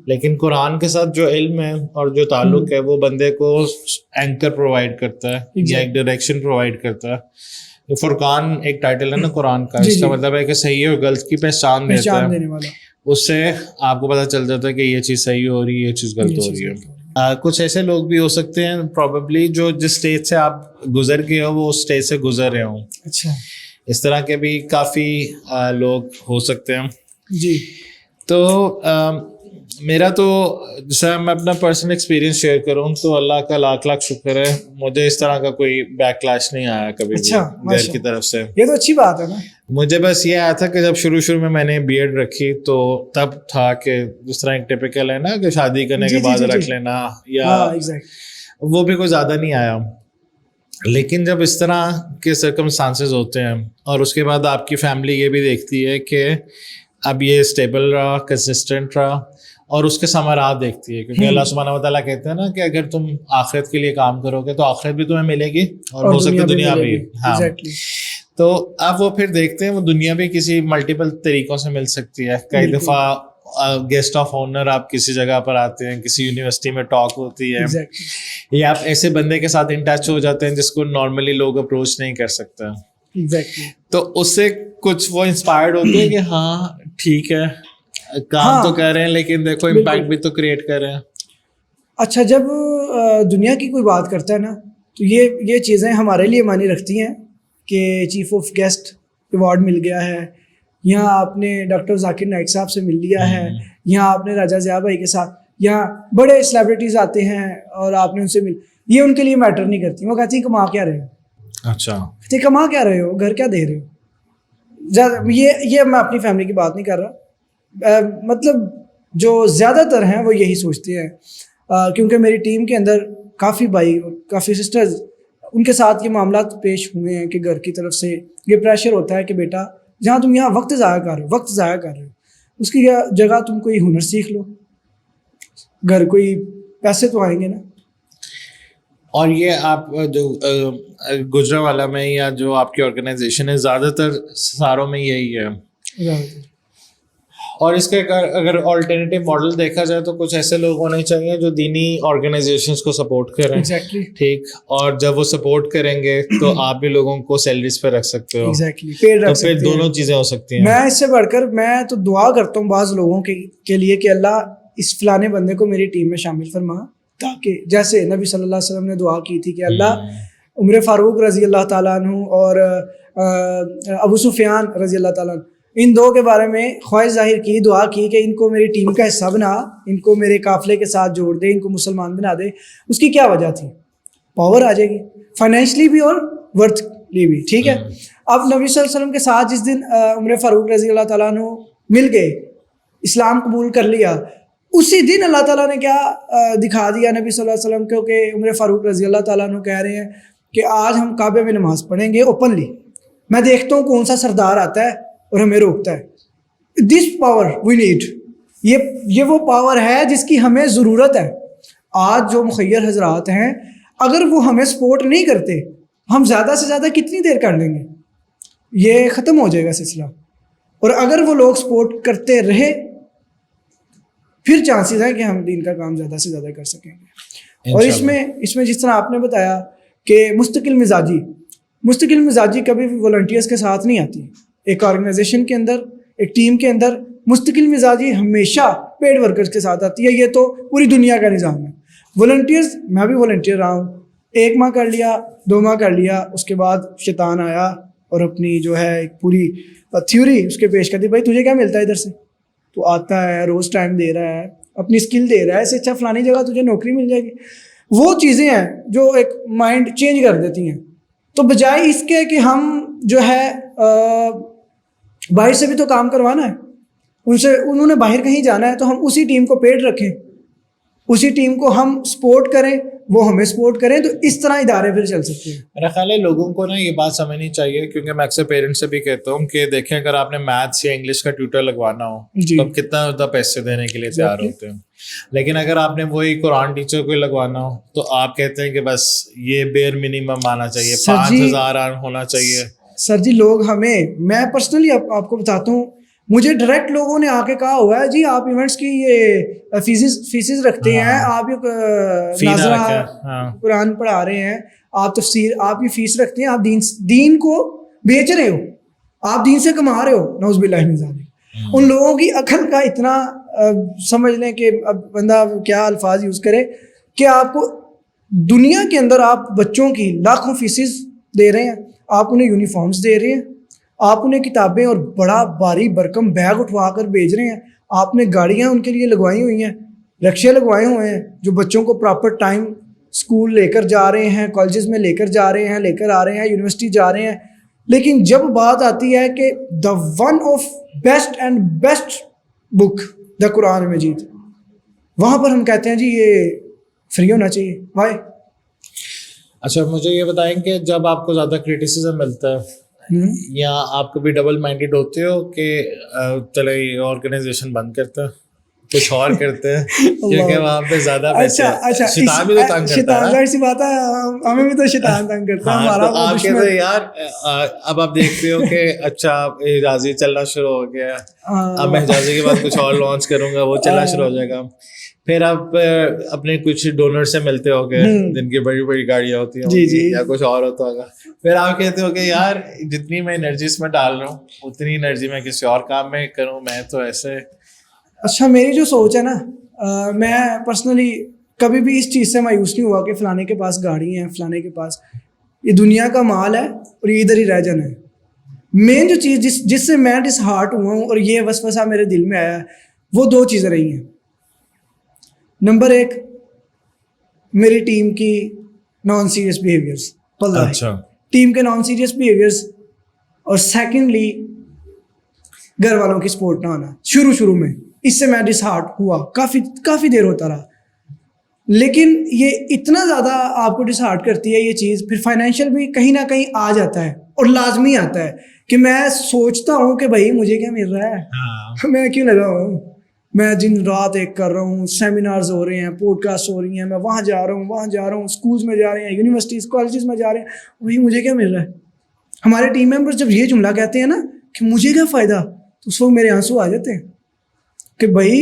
لیکن قرآن کے ساتھ جو علم ہے اور جو تعلق ہے وہ بندے کو اینکر پرووائڈ کرتا ہے یا ایک ڈائریکشن پرووائڈ کرتا ہے. فرقان ایک ٹائٹل ہے نا قرآن کا, اس کا مطلب ہے کہ صحیح اور غلط کی پہچان دیتا ہے. اس سے آپ کو پتہ چل جاتا ہے کہ یہ چیز صحیح ہو رہی ہے, یہ چیز غلط ہو رہی ہے. کچھ ایسے لوگ بھی ہو سکتے ہیں پروبیبلی جو جس اسٹیج سے آپ گزر گئے ہو وہ اس اسٹیج سے گزر رہے ہوں. اچھا, اس طرح کے بھی کافی لوگ ہو سکتے ہیں. جی. تو میرا تو جیسا میں اپنا پرسنل ایکسپیرینس شیئر کروں تو اللہ کا لاکھ لاکھ شکر ہے مجھے اس طرح کا کوئی بیک کلاش نہیں آیا کبھی بھی گھر کی طرف سے. یہ تو اچھی بات ہے نا. مجھے بس یہ آیا تھا کہ جب شروع میں نے بی ایڈ رکھی تو تب تھا کہ جس طرح ایک ٹپیکل ہے نا کہ شادی کرنے کے بعد رکھ لینا, یا وہ بھی کوئی زیادہ نہیں آیا. لیکن جب اس طرح کے سرکمسٹانسز ہوتے ہیں اور اس کے بعد آپ کی فیملی یہ بھی دیکھتی ہے کہ اب یہ اسٹیبل رہا, کنسسٹنٹ رہا, اور اس کے ثمرات دیکھتی ہے, کیونکہ اللہ سبحانہ و تعالیٰ کہتے ہیں نا کہ اگر تم آخرت کے لیے کام کرو گے تو آخرت بھی تمہیں ملے گی اور ہو سکتا ہے دنیا بھی. ہاں, تو اب وہ پھر دیکھتے ہیں وہ دنیا بھی کسی ملٹیپل طریقوں سے مل سکتی ہے. کئی دفعہ گیسٹ آف آنر آپ کسی جگہ پر آتے ہیں, کسی یونیورسٹی میں ٹاک ہوتی ہے, یا آپ ایسے بندے کے ساتھ ان ٹچ ہو جاتے ہیں جس کو نارملی لوگ اپروچ نہیں کر سکتے. تو اس سے کچھ وہ انسپائرڈ ہوتے ہیں کہ ہاں ٹھیک ہے کام تو کر رہے ہیں لیکن دیکھو امپیکٹ بھی تو کریٹ کر رہے ہیں. اچھا, جب دنیا کی کوئی بات کرتا ہے نا تو یہ چیزیں ہمارے لیے معنی رکھتی ہیں کہ چیف آف گیسٹ ایوارڈ مل گیا ہے, یہاں آپ نے ڈاکٹر ذاکر نائک صاحب سے مل لیا ہے, یہاں آپ نے راجہ ضیاء بھائی کے ساتھ, یہاں بڑے سیلیبریٹیز آتے ہیں اور آپ نے ان سے یہ ان کے لیے میٹر نہیں کرتی. وہ کہتی ہیں کما کیا رہے ہو. اچھا, کما کیا رہے ہو, گھر کیا دے رہے ہو. یہ میں اپنی فیملی کی بات نہیں کر رہا, مطلب جو زیادہ تر ہیں وہ یہی سوچتے ہیں, کیونکہ میری ٹیم کے اندر کافی بھائی اور کافی سسٹرز ان کے ساتھ یہ معاملات پیش ہوئے ہیں کہ گھر کی طرف سے یہ پریشر ہوتا ہے کہ بیٹا جہاں تم یہاں وقت ضائع کر رہے ہو اس کی جگہ تم کوئی ہنر سیکھ لو, گھر کوئی پیسے تو آئیں گے نا. اور یہ آپ جو گجرانوالہ میں یا جو آپ کی آرگنائزیشن ہے زیادہ تر ساروں میں یہی ہے. اور اس کے اگر آلٹرنیٹیو ماڈل دیکھا جائے تو کچھ ایسے لوگ ہونے چاہیے جو دینی آرگنائزیشنز کو سپورٹ کریں. ٹھیک, اور جب وہ سپورٹ کریں گے تو آپ بھی لوگوں کو سیلریز پہ رکھ سکتے ہو. تو پھر دونوں چیزیں ہو سکتی ہیں. میں اس سے بڑھ کر میں تو دعا کرتا ہوں بعض لوگوں کے لیے کہ اللہ اس فلانے بندے کو میری ٹیم میں شامل فرما, تاکہ جیسے نبی صلی اللہ علیہ وسلم نے دعا کی تھی کہ اللہ عمر فاروق رضی اللہ تعالیٰ عنہ اور ابو سفیان رضی اللہ تعالیٰ عنہ, ان دو کے بارے میں خواہش ظاہر کی, دعا کی کہ ان کو میری ٹیم کا حصہ بنا, ان کو میرے قافلے کے ساتھ جوڑ دے, ان کو مسلمان بنا دے. اس کی کیا وجہ تھی؟ پاور آ جائے گی فائنینشلی بھی اور ورتھلی بھی. ٹھیک ہے, اب نبی صلی اللہ علیہ وسلم کے ساتھ جس دن عمر فاروق رضی اللہ تعالیٰ عنہ مل گئے, اسلام قبول کر لیا, اسی دن اللہ تعالیٰ نے کیا دکھا دیا نبی صلی اللہ علیہ وسلم کو کہ عمر فاروق رضی اللہ تعالیٰ عنہ کہہ رہے ہیں کہ آج ہم کعبے میں نماز پڑھیں گے اوپنلی, میں دیکھتا ہوں کون سا سردار آتا ہے اور ہمیں روکتا ہے. دس پاور وی نیڈ, یہ وہ پاور ہے جس کی ہمیں ضرورت ہے. آج جو مخیر حضرات ہیں اگر وہ ہمیں سپورٹ نہیں کرتے, ہم زیادہ سے زیادہ کتنی دیر کر لیں گے, یہ ختم ہو جائے گا سلسلہ. اور اگر وہ لوگ سپورٹ کرتے رہے پھر چانسز ہیں کہ ہم دین کا کام زیادہ سے زیادہ کر سکیں گے. اور اس میں جس طرح آپ نے بتایا کہ مستقل مزاجی کبھی بھی والنٹیئرس کے ساتھ نہیں آتی. ایک آرگنائزیشن کے اندر، ایک ٹیم کے اندر مستقل مزاجی ہمیشہ پیڈ ورکرز کے ساتھ آتی ہے. یہ تو پوری دنیا کا نظام ہے. والنٹیئرز، میں بھی والنٹیئر رہا ہوں، 1 ماہ کر لیا، 2 ماہ کر لیا، اس کے بعد شیطان آیا اور اپنی جو ہے ایک پوری تھیوری اس کے پیش کر دی. بھائی تجھے کیا ملتا ہے ادھر سے؟ تو آتا ہے، روز ٹائم دے رہا ہے، اپنی اسکل دے رہا ہے، اس سے اچھا فلانی جگہ تجھے نوکری مل جائے گی. وہ چیزیں ہیں جو ایک مائنڈ چینج کر دیتی ہیں. تو بجائے اس کے کہ ہم جو ہے باہر سے بھی تو کام کروانا ہے، انہوں نے باہر کہیں جانا ہے، تو ہم اسی ٹیم کو پیڈ رکھیں، اسی ٹیم کو ہم سپورٹ کریں، وہ ہمیں سپورٹ کریں. تو اس طرح ادارے پھر چل سکتے ہیں. میرا خیال ہے لوگوں کو نا یہ بات سمجھنی چاہیے، کیونکہ میں اکثر پیرنٹس سے بھی کہتا ہوں کہ دیکھیں اگر آپ نے میتھس یا انگلش کا ٹیوٹر لگوانا ہو تو آپ کتنا زیادہ پیسے دینے کے لیے تیار ہوتے ہیں. لیکن اگر آپ نے وہی قرآن ٹیچر کو لگوانا ہو تو آپ کہتے ہیں کہ بس یہ بیر منیمم آنا چاہیے، 5,000 ہونا چاہیے. سر جی لوگ میں پرسنلی آپ کو بتاتا ہوں، مجھے ڈائریکٹ لوگوں نے آ کے کہا ہوا ہے جی آپ ایونٹس کی یہ فیسز رکھتے ہیں، آپ یہ ناظرہ قرآن پڑھا رہے ہیں، آپ تفسیر، آپ یہ فیس رکھتے ہیں، آپ دین کو بیچ رہے ہو، آپ دین سے کما رہے ہو. نعوذ باللہ من ذالک. ان لوگوں کی عقل کا اتنا سمجھ لیں کہ اب بندہ کیا الفاظ یوز کرے کہ آپ کو دنیا کے اندر آپ بچوں کی لاکھوں فیسز دے رہے ہیں، آپ انہیں یونیفارمز دے رہے ہیں، آپ انہیں کتابیں اور بڑا بھاری برکم بیگ اٹھوا کر بھیج رہے ہیں، آپ نے گاڑیاں ان کے لیے لگوائی ہوئی ہیں، رکشے لگوائے ہوئے ہیں جو بچوں کو پراپر ٹائم اسکول لے کر جا رہے ہیں، کالجز میں لے کر جا رہے ہیں، لے کر آ رہے ہیں، یونیورسٹی جا رہے ہیں. لیکن جب بات آتی ہے کہ دا ون آف بیسٹ بک دا قرآن مجید، وہاں پر ہم کہتے ہیں جی یہ فری ہونا چاہیے. وائی؟ اچھا مجھے یہ بتائیں کہ جب آپ کو زیادہ کرٹیسزم ملتا ہے یا آپ کبھی ڈبل مائنڈیڈ ہوتے ہو کہ چلے یہ آرگنائزیشن بند کرتے ہیں کچھ اور کرتے ہیں کیونکہ وہاں پہ زیادہ پیسے، شیطان بھی تو تنگ کرتا ہے. سی بات ہے، ہمیں بھی تو شیطان تنگ کرتا ہے. ہمارا آپ کہتے ہیں یار اب آپ دیکھتے ہو کہ اچھا حجازی چلنا شروع ہو گیا، اب میں حجازی کے بعد کچھ اور لانچ کروں گا، وہ چلنا شروع ہو جائے گا. پھر آپ اپنے کچھ ڈونر سے ملتے ہو گے جن کی بڑی بڑی گاڑیاں ہوتی ہیں یا کچھ اور ہوتا ہوگا. پھر آپ کہتے ہو کہ یار جتنی میں انرجی اس میں ڈال رہا ہوں اتنی انرجی میں کسی اور کام میں کروں، میں تو ایسے. اچھا میری جو سوچ ہے نا، میں پرسنلی کبھی بھی اس چیز سے مایوس نہیں ہوا کہ فلانے کے پاس گاڑی ہے، فلانے کے پاس، یہ دنیا کا مال ہے اور یہ ادھر ہی رہ جانا ہے. مین جو چیز جس سے میں ڈس ہارٹ ہوا ہوں اور یہ وسوسہ میرے دل میں آیا ہے، وہ 2 چیزیں رہی ہیں. نمبر 1 میری ٹیم کی نان سیریس بیہیویئرس، اچھا ٹیم کے نان سیریس بیہیویئرس، اور سیکنڈلی گھر والوں کی سپورٹ نہ آنا. شروع میں اس سے میں ڈس ہارٹ ہوا، کافی دیر ہوتا رہا. لیکن یہ اتنا زیادہ آپ کو ڈس ہارٹ کرتی ہے یہ چیز، پھر فائنینشیل بھی کہیں نہ کہیں آ جاتا ہے اور لازمی آتا ہے کہ میں سوچتا ہوں کہ بھائی مجھے کیا مل رہا ہے، میں کیوں لگا ہوں، میں دن رات ایک کر رہا ہوں، سیمینارز ہو رہے ہیں، پوڈ کاسٹ ہو رہی ہیں، میں وہاں جا رہا ہوں، اسکولز میں جا رہے ہیں، یونیورسٹیز کالجز میں جا رہے ہیں، وہی مجھے کیا مل رہا ہے. ہمارے ٹیم ممبرز جب یہ جملہ کہتے ہیں نا کہ مجھے کیا فائدہ، تو اس وقت میرے آنسو آ جاتے ہیں کہ بھائی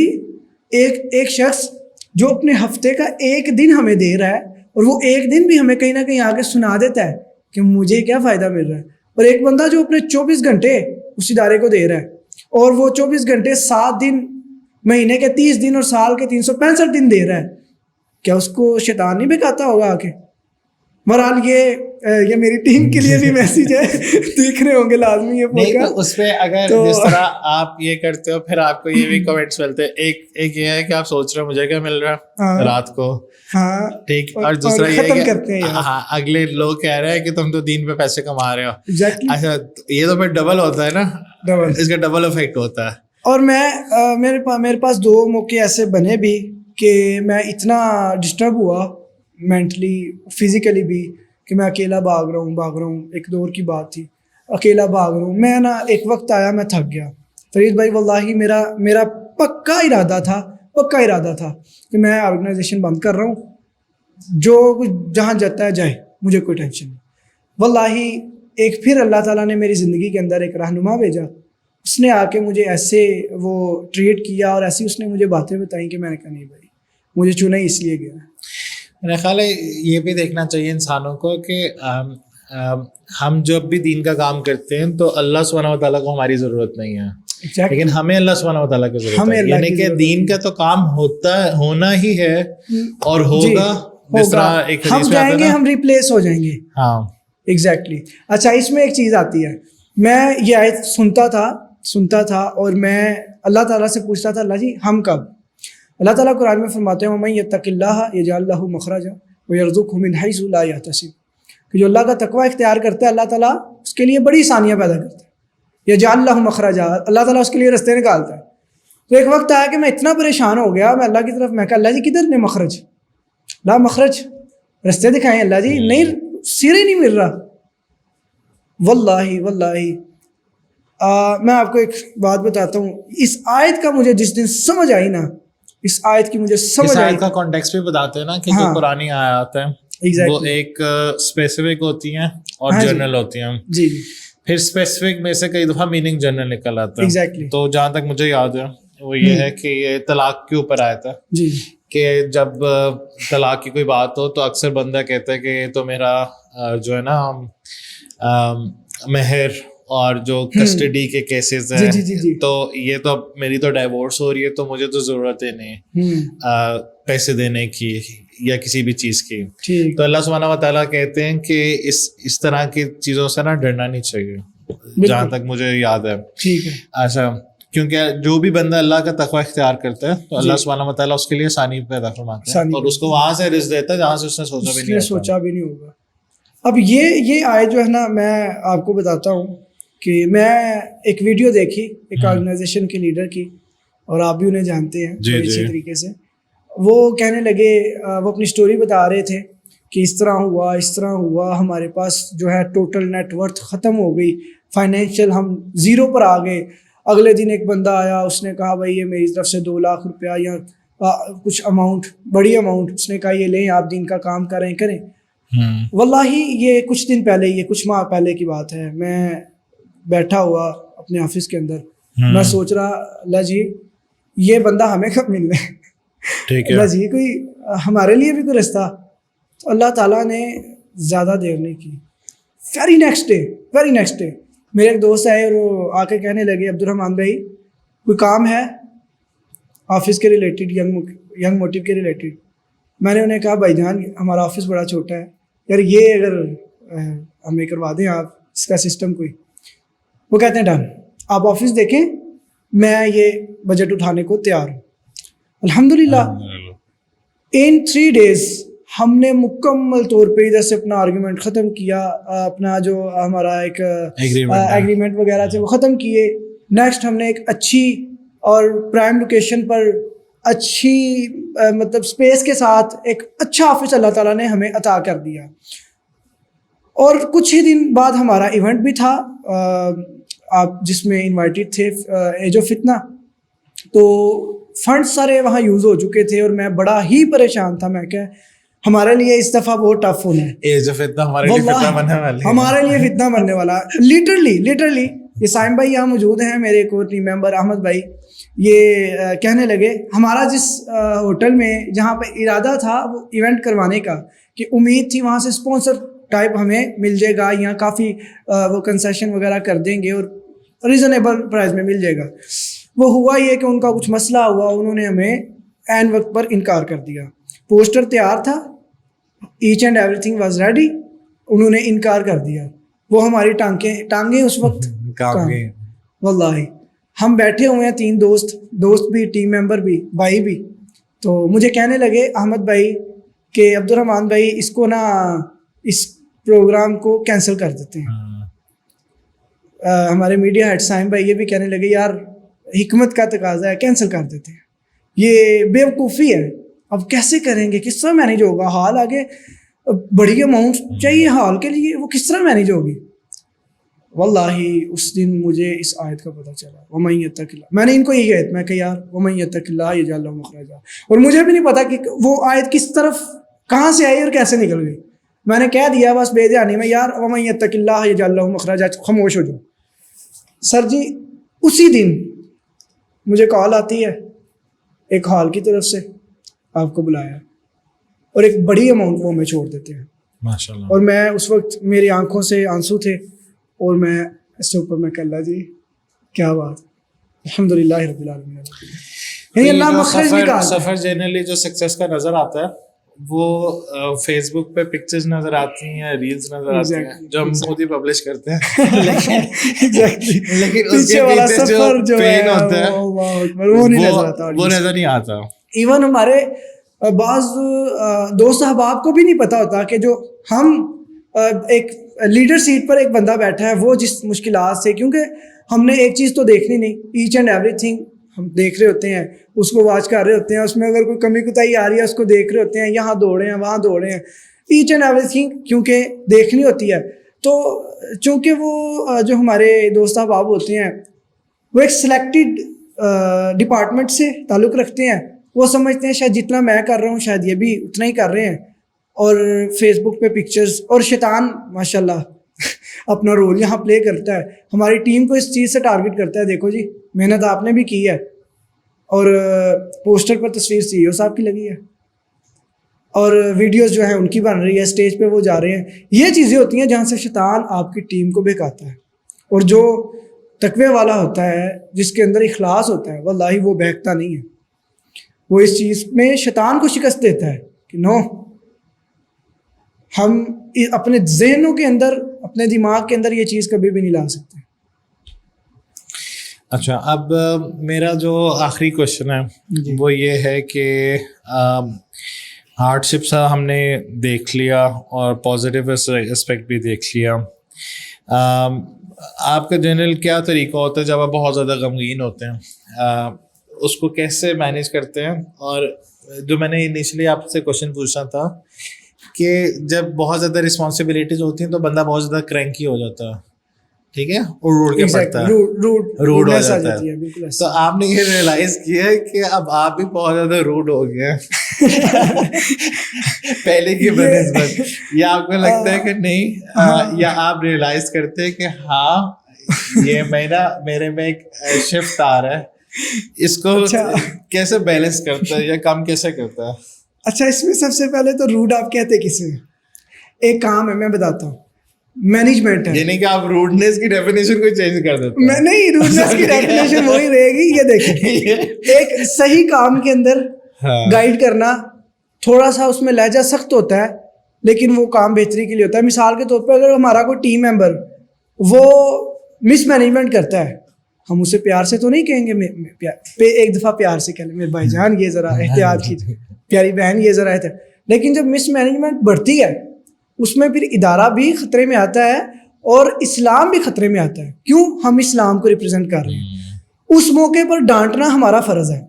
ایک شخص جو اپنے ہفتے کا 1 دن ہمیں دے رہا ہے اور وہ 1 دن بھی ہمیں کہیں نہ کہیں آگے سنا دیتا ہے کہ مجھے کیا فائدہ مل رہا ہے، اور ایک بندہ جو اپنے 24 گھنٹے اس ادارے کو دے رہا ہے اور وہ 24 گھنٹے 7 دن مہینے کے 30 دن اور سال کے 365 دن دے رہا ہے، کیا اس کو شیطان نہیں بکاتا ہوگا آ کے؟ بہرحال یہ میری ٹیم کے لیے بھی میسیج ہے، دیکھ رہے ہوں گے لازمی یہ پوڈکاسٹ. اس پہ اگر جس طرح آپ یہ کرتے ہو پھر آپ کو یہ بھی کمنٹس ملتے ہیں. ایک یہ ہے کہ آپ سوچ رہے ہو مجھے کیا مل رہا ہے رات کو، ٹھیک، اور دوسرا یہ ہے کہ اگلے لوگ کہہ رہے ہیں کہ تم تو دین پہ پیسے کما رہے ہو. اچھا یہ تو پھر ڈبل ہوتا ہے نا، اس کا ڈبل افیکٹ ہوتا ہے. اور میرے پاس 2 موقع ایسے بنے بھی کہ میں اتنا ڈسٹرب ہوا مینٹلی فزیکلی بھی کہ میں اکیلا بھاگ رہا ہوں. ایک دور کی بات تھی، اکیلا بھاگ رہا ہوں میں نا. ایک وقت آیا میں تھک گیا فرید بھائی، واللہ میرا پکا ارادہ تھا کہ میں آرگنائزیشن بند کر رہا ہوں، جو جہاں جاتا ہے جائے، مجھے کوئی ٹینشن نہیں. واللہ ایک پھر اللہ تعالیٰ نے میری زندگی کے اندر ایک رہنما بھیجا اس نے آ کے مجھے ایسے وہ ٹریٹ کیا اور ایسی اس نے مجھے باتیں بتائیں کہ میں نے کہا نہیں بھائی مجھے چنا ہی اس لیے گیا. میرا خیال ہے یہ بھی دیکھنا چاہیے انسانوں کو کہ ہم جب بھی دین کا کام کرتے ہیں تو اللہ سبحانہ و تعالیٰ کو ہماری ضرورت نہیں ہے, لیکن ہمیں اللہ سبحانہ و تعالیٰ کی ضرورت ہے. یعنی کہ دین کا تو کام ہونا ہی ہے اور ہوگا, جس طرح ایک ہم جائیں گے ہم ریپلیس ہو جائیں گے. ہاں ایگزیکٹلی. اچھا اس میں ایک چیز آتی ہے, میں یہ آیت سنتا تھا اور میں اللہ تعالیٰ سے پوچھتا تھا اللہ جی ہم کب. اللہ تعالیٰ قرآن میں فرماتے ہیں وَمَن يَتَّقِ اللَّهَ يَجْعَل لَّهُ مَخْرَجًا وَيَرْزُقْهُ مِنْ حَيْثُ لَا يَحْتَسِبُ, کہ جو اللہ کا تقوی اختیار کرتا ہے اللہ تعالیٰ اس کے لیے بڑی آسانیاں پیدا کرتا ہے. يَجْعَل لَّهُ مَخْرَجًا, اللہ تعالیٰ اس کے لیے رستے نکالتا ہے. تو ایک وقت آیا کہ میں اتنا پریشان ہو گیا, میں اللہ کی طرف میں کہا اللہ جی کدھر نے مخرج, لا مخرج, رستے دکھائیں اللہ جی, نہیں سر ہی نہیں مل رہا. واللہ میں آپ کو ایک بات بتاتا ہوں, اس آیت کا مجھے جس دن سمجھ آئی نا, اس آیت کی مجھے سمجھ آئی, اس آیت کا کانٹیکسٹ بھی بتاتے ہیں نا کہ جو قرآنی آیات ہیں وہ ایک اسپیسیفک ہوتی ہیں اور جنرل ہوتی ہیں. جی پھر اسپیسیفک میں سے کئی دفعہ میننگ جنرل نکل آتا ہے. ایگزیکٹلی. تو جہاں تک مجھے یاد ہے وہ یہ ہے کہ یہ طلاق کے اوپر آیا تھا جی, کہ جب طلاق کی کوئی بات ہو تو اکثر بندہ کہتا ہے کہ یہ تو میرا جو ہے نا مہر اور جو کسٹڈی کے کیسز ہیں تو یہ تو میری تو ڈائیورس ہو رہی ہے تو مجھے تو ضرورت ہی نہیں پیسے دینے کی یا کسی بھی چیز کی. تو اللہ سبحانہ و تعالیٰ کہتے ہیں کہ اس طرح کی چیزوں سے نا ڈرنا نہیں چاہیے, جہاں تک مجھے یاد ہے. ٹھیک ہے. ایسا کیونکہ جو بھی بندہ اللہ کا تقوی اختیار کرتا ہے تو اللہ سبحانہ و تعالیٰ اس کے لیے آسانی پیدا فرماتا ہے اور اس کو وہاں سے رزق دیتا ہے جہاں سے اس نے سوچا بھی نہیں ہوگا. اب یہ آیت جو ہے نا میں آپ کو بتاتا ہوں کہ میں ایک ویڈیو دیکھی ایک آرگنائزیشن کے لیڈر کی, اور آپ بھی انہیں جانتے ہیں اچھی طریقے سے. وہ کہنے لگے, وہ اپنی سٹوری بتا رہے تھے کہ اس طرح ہوا ہمارے پاس جو ہے ٹوٹل نیٹ ورتھ ختم ہو گئی, فائنینشیل ہم زیرو پر آ گئے. اگلے دن ایک بندہ آیا, اس نے کہا بھائی یہ میری طرف سے 2 لاکھ روپیہ یا کچھ اماؤنٹ, بڑی اماؤنٹ, اس نے کہا یہ لیں آپ دین کا کام کریں. واللہ یہ کچھ دن پہلے, یہ کچھ ماہ پہلے کی بات ہے, میں بیٹھا ہوا اپنے آفس کے اندر, میں سوچ رہا اللہ جی یہ بندہ ہمیں کب ملنا ہے, اللہ جی کوئی ہمارے لیے بھی کوئی رستہ. تو اللہ تعالیٰ نے زیادہ دیر نہیں کی, ویری نیکسٹ ڈے میرے ایک دوست آئے اور وہ آ کے کہنے لگے عبد الرحمان بھائی کوئی کام ہے آفس کے ریلیٹڈ, ینگ موٹیو کے ریلیٹڈ. میں نے انہیں کہا بھائی جان ہمارا آفس بڑا چھوٹا ہے یار, یہ اگر ہمیں کروا دیں آپ اس کا سسٹم کوئی. وہ کہتے ہیں ڈن, آپ آفس دیکھیں, میں یہ بجٹ اٹھانے کو تیار ہوں. الحمدللہ ان 3 days ہم نے مکمل طور پہ ادھر سے اپنا آرگیومنٹ ختم کیا, اپنا جو ہمارا ایک ایگریمنٹ وغیرہ تھے وہ ختم کیے. نیکسٹ ہم نے ایک اچھی اور پرائم لوکیشن پر اچھی مطلب اسپیس کے ساتھ ایک اچھا آفس اللہ تعالیٰ نے ہمیں عطا کر دیا. اور کچھ ہی دن بعد ہمارا ایونٹ بھی تھا, آپ جس میں انوائٹیڈ تھے ایج آف فتنہ. تو فنڈ سارے وہاں یوز ہو چکے تھے اور میں بڑا ہی پریشان تھا. میں کہ ہمارے لیے اس دفعہ بہت ٹف ہونا ہے, ایج آف فتنہ ہمارے لیے فتنہ بننے والا. لٹرلی یہ سائم بھائی یہاں موجود ہیں, میرے کو ٹیم ممبر احمد بھائی, یہ کہنے لگے ہمارا جس ہوٹل میں جہاں پہ ارادہ تھا وہ ایونٹ کروانے کا, کہ امید تھی وہاں سے اسپانسر ٹائپ ہمیں مل جائے گا یا کافی وہ کنسیشن وغیرہ کر دیں گے اور ریزنیبل پرائز میں مل جائے گا. وہ ہوا یہ کہ ان کا کچھ مسئلہ ہوا, انہوں نے ہمیں عین وقت پر انکار کر دیا. پوسٹر تیار تھا, each and everything was ready, انہوں نے انکار کر دیا. وہ ہماری ٹانگیں اس وقت واللہ. ہم بیٹھے ہوئے ہیں 3 دوست بھی, ٹیم ممبر بھی, بھائی بھی. تو مجھے کہنے لگے احمد بھائی کہ عبد الرحمان بھائی اس کو نا اس پروگرام کو کینسل کر دیتے ہیں. ہمارے میڈیا ہیڈ سائم بھائی یہ بھی کہنے لگے یار حکمت کا تقاضا ہے, کینسل کر دیتے ہیں, یہ بیوقوفی ہے, اب کیسے کریں گے, کس طرح مینیج ہوگا, ہال آگے بڑی اماؤنٹ چاہیے ہال کے لیے, وہ کس طرح مینیج ہوگی. واللہ اس دن مجھے اس آیت کا پتہ چلا, وَمَن يَتَّقِ اللَّهَ, میں نے ان کو یہی آیت میں کہ یار وَمَن يَتَّقِ اللَّهَ يَجْعَل لَهُ مَخْرَجًا, اور مجھے بھی نہیں پتا کہ وہ آیت کس طرف کہاں سے آئی اور کیسے نکل گئی. میں نے کہہ دیا بس بے دھیانی میں, یار وَمَن يَتَّقِ اللَّهَ يَجْعَل لَهُ مَخْرَجًا, خاموش ہو جاؤ. سر جی اسی دن مجھے کال آتی ہے ایک ہال کی طرف سے, آپ کو بلایا, اور ایک بڑی اماؤنٹ وہ ہمیں چھوڑ دیتے ہیں ماشاءاللہ. اور میں اس وقت میری آنکھوں سے آنسو تھے, اور میں اس سے اوپر میں کہ اللہ جی کیا بات, الحمدللہ رب العالمین. یعنی اللہ مخرج نکالتا ہے. سفر جنرلی جو سکسیس کا نظر آتا ہے وہ فیس بک پہ پکچرز نظر آتی ہیں, ریلز نظر آتی ہیں جو ہم خود ہی پبلش کرتے ہیں, لیکن اس کے پیچھے جو پین ہوتا ہے وہ نظر نہیں آتا. ایون ہمارے بعض دوست احباب کو بھی نہیں پتا ہوتا کہ جو ہم ایک لیڈر سیٹ پر ایک بندہ بیٹھا ہے وہ جس مشکلات سے, کیونکہ ہم نے ایک چیز تو دیکھنی نہیں, ایچ اینڈ ایوری تھنگ ہم دیکھ رہے ہوتے ہیں, اس کو واچ کر رہے ہوتے ہیں, اس میں اگر کوئی کمی کوتاہی آ رہی ہے اس کو دیکھ رہے ہوتے ہیں, یہاں دوڑے ہیں وہاں دوڑے ہیں, ایچ اینڈ ایوری تھنگ کیونکہ دیکھنی ہوتی ہے. تو چونکہ وہ جو ہمارے دوست احباب ہوتے ہیں وہ ایک سلیکٹڈ ڈپارٹمنٹ سے تعلق رکھتے ہیں, وہ سمجھتے ہیں شاید جتنا میں کر رہا ہوں شاید یہ بھی اتنا ہی کر رہے ہیں, اور فیس بک پہ پکچرز, اور شیطان ماشاءاللہ اپنا رول یہاں پلے کرتا ہے, ہماری ٹیم کو اس چیز سے ٹارگٹ کرتا ہے, دیکھو جی محنت آپ نے بھی کی ہے, اور پوسٹر پر تصویر CEO صاحب کی لگی ہے, اور ویڈیوز جو ہیں ان کی بن رہی ہے, اسٹیج پہ وہ جا رہے ہیں. یہ چیزیں ہوتی ہیں جہاں سے شیطان آپ کی ٹیم کو بہکاتا ہے, اور جو تقوی والا ہوتا ہے جس کے اندر اخلاص ہوتا ہے واللہ وہ بہکتا نہیں ہے, وہ اس چیز میں شیطان کو شکست دیتا ہے کہ نو, ہم اپنے ذہنوں کے اندر اپنے دماغ کے اندر یہ چیز کبھی بھی نہیں لا سکتے. اچھا, اب میرا جو آخری کوشچن ہے وہ یہ ہے کہ ہارڈ شپس ہم نے دیکھ لیا اور پازیٹیو اسپیکٹ بھی دیکھ لیا. آپ کا جنرل کیا طریقہ ہوتا ہے جب آپ بہت زیادہ غمگین ہوتے ہیں, اس کو کیسے مینیج کرتے ہیں؟ اور جو میں نے انیشلی آپ سے کوشچن پوچھا تھا کہ جب بہت زیادہ رسپانسبلٹیز ہوتی ہیں تو بندہ بہت زیادہ کرینکی ہو جاتا ہے, ٹھیک ہے, اور روڈ کے پڑتا ہے, روڈ ہو جاتا ہے. تو آپ نے یہ ریئلائز کیا ہے کہ اب آپ بھی بہت زیادہ روڈ ہو گئے ہیں پہلے کی بنسبت, یا آپ کو لگتا ہے کہ نہیں, یا آپ ریئلائز کرتے ہیں کہ ہاں یہ میرے میں ایک شفٹ آ رہا ہے, اس کو کیسے بیلنس کرتا ہے یا کم کیسے کرتا ہے؟ اچھا, اس میں سب سے پہلے تو روڈ آپ کہتے کسے, ایک کام ہے میں بتاتا ہوں, مینجمنٹ ہے. یعنی کہ آپ روڈنیس کی ڈیفینیشن کو چینج کر دیتے ہیں؟ میں نہیں, روڈنیس کی ڈیفینیشن وہی رہے گی. یہ دیکھیں ایک صحیح کام کے اندر گائیڈ کرنا, تھوڑا سا اس میں لہجہ سخت ہوتا ہے لیکن وہ کام بہتری کے لیے ہوتا ہے. مثال کے طور پہ اگر ہمارا کوئی ٹیم ممبر وہ مس مینجمنٹ کرتا ہے, ہم اسے پیار سے تو نہیں کہیں گے, ایک دفعہ پیار سے کہہ لیں میرے بھائی جان یہ ذرا احتیاط کیجیے, پیاری بہن یہ ذرا احتیاط. لیکن جب مس مینجمنٹ بڑھتی ہے اس میں پھر ادارہ بھی خطرے میں آتا ہے اور اسلام بھی خطرے میں آتا ہے. کیوں؟ ہم اسلام کو ریپرزینٹ کر رہے ہیں. اس موقع پر ڈانٹنا ہمارا فرض ہے,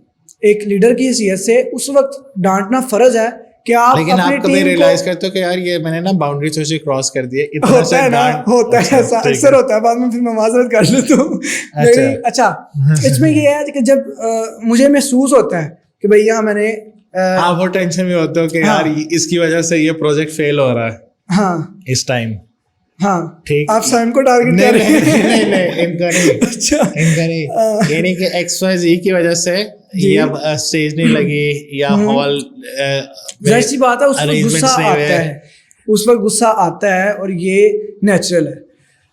ایک لیڈر کی حیثیت سے اس وقت ڈانٹنا فرض ہے کہ آپ, لیکن آپ کبھی ریئلائز کرتے ہو کہ یار یہ میں نے نا باؤنڈری تھوڑی سی کراس کر دی ہے, اتنا سے ڈانٹ ہوتا ہے, ایسا اکثر ہوتا ہے, بعد میں پھر میں معذرت کر لیتا ہوں. اچھا, اس میں یہ ہے کہ جب مجھے محسوس ہوتا ہے کہ بھیا میں نے, آپ وہ ٹینشن میں ہوتے ہو کہ یار اس کی وجہ سے یہ پروجیکٹ فیل ہو رہا ہے, ہاں اس ٹائم, ہاں ٹھیک, آپ سائم کو ٹارگٹ کر رہے ہیں. نہیں ان کا نہیں, اچھا ان کا نہیں, یعنی کہ ایکس وائی زی کی وجہ سے یا اسٹیج نہیں لگی یا ہال, ظاہر سی بات ہے اس وقت غصہ آتا ہے, اس وقت غصہ آتا ہے اور یہ نیچرل ہے,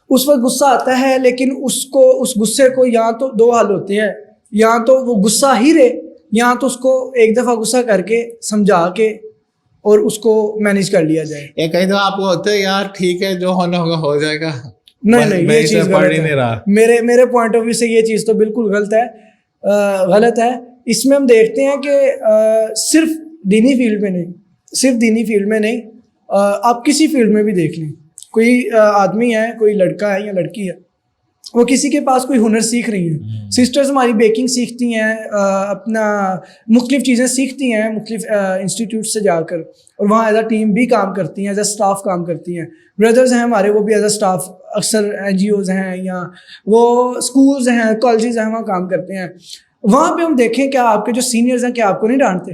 اس وقت غصہ آتا ہے. لیکن اس غصے کو یا تو دو حل ہوتے ہیں, یا تو وہ غصہ ہی رہے, یا تو اس کو ایک دفعہ غصہ کر کے سمجھا کے اور اس کو مینیج کر لیا جائے. ایک کہیں تو آپ کو ہوتا ہے یار ٹھیک ہے جو ہونا ہوگا ہو جائے گا, نہیں یہ چیز غلط ہے. میرے پوائنٹ آف ویو سے یہ چیز تو بالکل غلط ہے. اس میں ہم دیکھتے ہیں کہ صرف دینی فیلڈ میں نہیں, آپ کسی فیلڈ میں بھی دیکھ لیں, کوئی آدمی ہے, کوئی لڑکا ہے یا لڑکی ہے, وہ کسی کے پاس کوئی ہنر سیکھ رہی ہیں. سسٹرز ہماری بیکنگ سیکھتی ہیں, اپنا مختلف چیزیں سیکھتی ہیں مختلف انسٹیٹیوٹ سے جا کر, اور وہاں ایز اے ٹیم بھی کام کرتی ہیں, ایز اے اسٹاف کام کرتی ہیں. بردرز ہیں ہمارے, وہ بھی ایز اے اسٹاف اکثر NGOs ہیں یا وہ اسکولز ہیں, کالجز ہیں, وہاں کام کرتے ہیں. وہاں پہ ہم دیکھیں کیا آپ کے جو سینئرز ہیں کیا آپ کو نہیں ڈانٹتے؟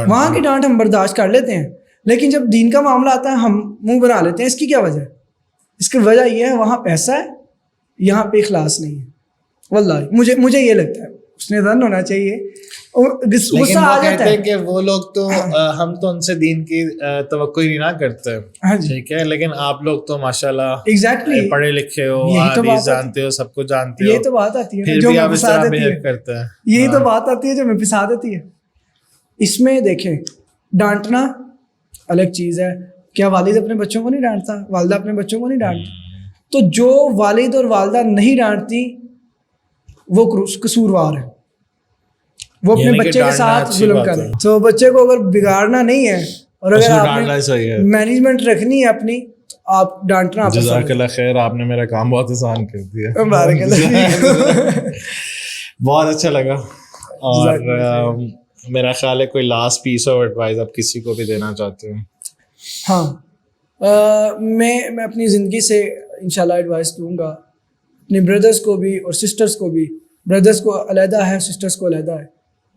وہاں کی ڈانٹ ہم برداشت کر لیتے ہیں, لیکن جب دین کا معاملہ آتا ہے ہم منہ بنا لیتے ہیں. اس کی کیا وجہ ہے؟ اس کی وجہ یہ ہے وہاں پیسہ ہے, یہاں پہ اخلاص نہیں ہے. واللہ مجھے یہ لگتا ہے اس نے رن ہونا چاہیے. غصہ آ جاتا ہے کہ وہ لوگ تو ہم تو ان سے دین کی توقع ہی نہ کرتے, ٹھیک ہے, لیکن آپ لوگ تو ماشاءاللہ ایگزیکٹلی پڑھے لکھے ہو, حدیث جانتے ہو, سب کچھ جانتے ہو, یہ تو بات آتی ہے پھر جو بھی میں آپ اس پسا طرح دیتی بہیو ہے, کرتے ہیں. یہی تو بات آتی ہے جو میں پسا دیتی ہے. اس میں دیکھیں ڈانٹنا الگ چیز ہے, کیا والد اپنے بچوں کو نہیں ڈانٹتا, والدہ اپنے بچوں کو نہیں ڈانٹتی, تو جو والد اور والدہ نہیں ڈانٹتی وہ قصوروار ہے, وہ اپنے بچے کے ساتھ ظلم کر رہے ہیں. تو بچے کو اگر بگاڑنا نہیں ہے اور اگر آپ نے مینجمنٹ رکھنی ہے اپنی, آپ ڈانٹنا آپ. جزاک اللہ خیر, آپ نے میرا کام بہت آسان کر دیا, بارک اللہ, بہت اچھا لگا. اور میرا خیال ہے کوئی لاسٹ پیس آف ایڈوائز آپ کسی کو بھی دینا چاہتے ہیں؟ ہاں, میں اپنی زندگی سے انشاءاللہ ایڈوائس دوں گا اپنے بردرس کو بھی اور سسٹرس کو بھی. بردرس کو علیحدہ ہے, سسٹرس کو علیحدہ ہے.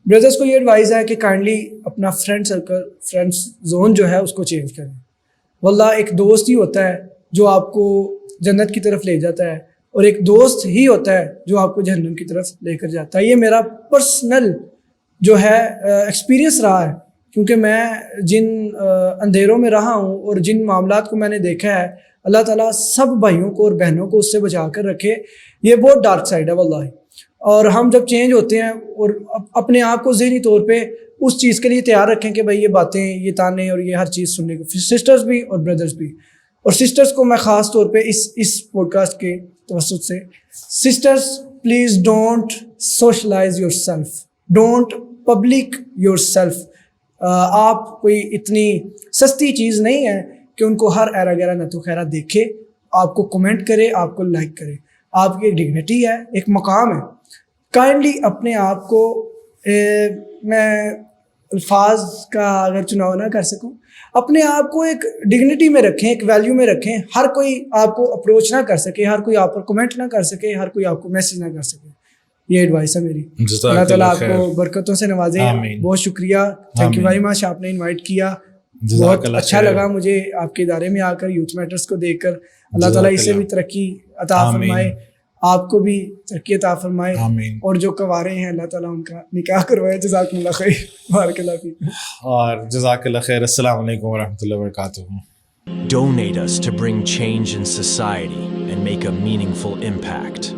بردرس کو یہ ایڈوائز ہے کہ کائنڈلی اپنا فرینڈ سرکل, فرینڈ زون جو ہے اس کو چینج کریں. واللہ ایک دوست ہی ہوتا ہے جو آپ کو جنت کی طرف لے جاتا ہے, اور ایک دوست ہی ہوتا ہے جو آپ کو جہنم کی طرف لے کر جاتا ہے. یہ میرا پرسنل جو ہے ایکسپیرینس رہا ہے, کیونکہ میں جن اندھیروں میں رہا ہوں اور جن معاملات کو میں نے دیکھا ہے, اللہ تعالیٰ سب بھائیوں کو اور بہنوں کو اس سے بچا کر رکھے. یہ بہت ڈارک سائڈ ہے واللہ. اور ہم جب چینج ہوتے ہیں اور اپنے آپ کو ذہنی طور پہ اس چیز کے لیے تیار رکھیں کہ بھائی یہ باتیں, یہ تانے اور یہ ہر چیز سننے کو, سسٹرز بھی اور بردرز بھی. اور سسٹرز کو میں خاص طور پہ اس پوڈ کاسٹ کے توسط سے, sisters please don't socialize yourself, don't public yourself. آپ کوئی اتنی سستی چیز نہیں ہے کہ ان کو ہر ایرا گیرا نتو خیرہ دیکھے, آپ کو کمنٹ کرے, آپ کو لائک کرے. آپ کی ایک ڈگنیٹی ہے, ایک مقام ہے. کائنڈلی اپنے آپ کو, میں الفاظ کا اگر چناؤ نہ کر سکوں, اپنے آپ کو ایک ڈگنیٹی میں رکھیں, ایک ویلیو میں رکھیں. ہر کوئی آپ کو اپروچ نہ کر سکے, ہر کوئی آپ پر کمنٹ نہ کر سکے, ہر کوئی آپ کو میسیج نہ کر سکے. یہ ایڈوائس ہے میری. اللہ تعالیٰ آپ کو برکتوں سے نوازے. بہت شکریہ, تھینک یو ویری مچ, آپ نے انوائٹ کیا. بہت اچھا لگا مجھے آپ کے ادارے میں آ کر, یوتھ میٹرز کو دیکھ کر. اللہ تعالیٰ اسے بھی ترقی عطا فرمائے, آپ کو بھی ترقی عطا فرمائے, اور جو کنوارے ہیں اللہ تعالیٰ ان کا نکاح کروائے. جزاکم اللہ خیر, بارک اللہ فیکم. اور جزاک اللہ خیر. السلام علیکم ورحمۃ اللہ وبرکاتہ. Donate us to bring change in society and make a meaningful impact.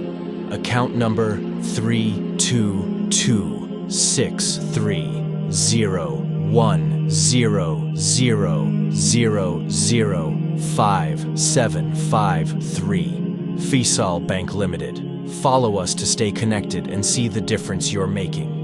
Account number 322630100005753. Faysal Bank Limited. Follow us to stay connected and see the difference you're making.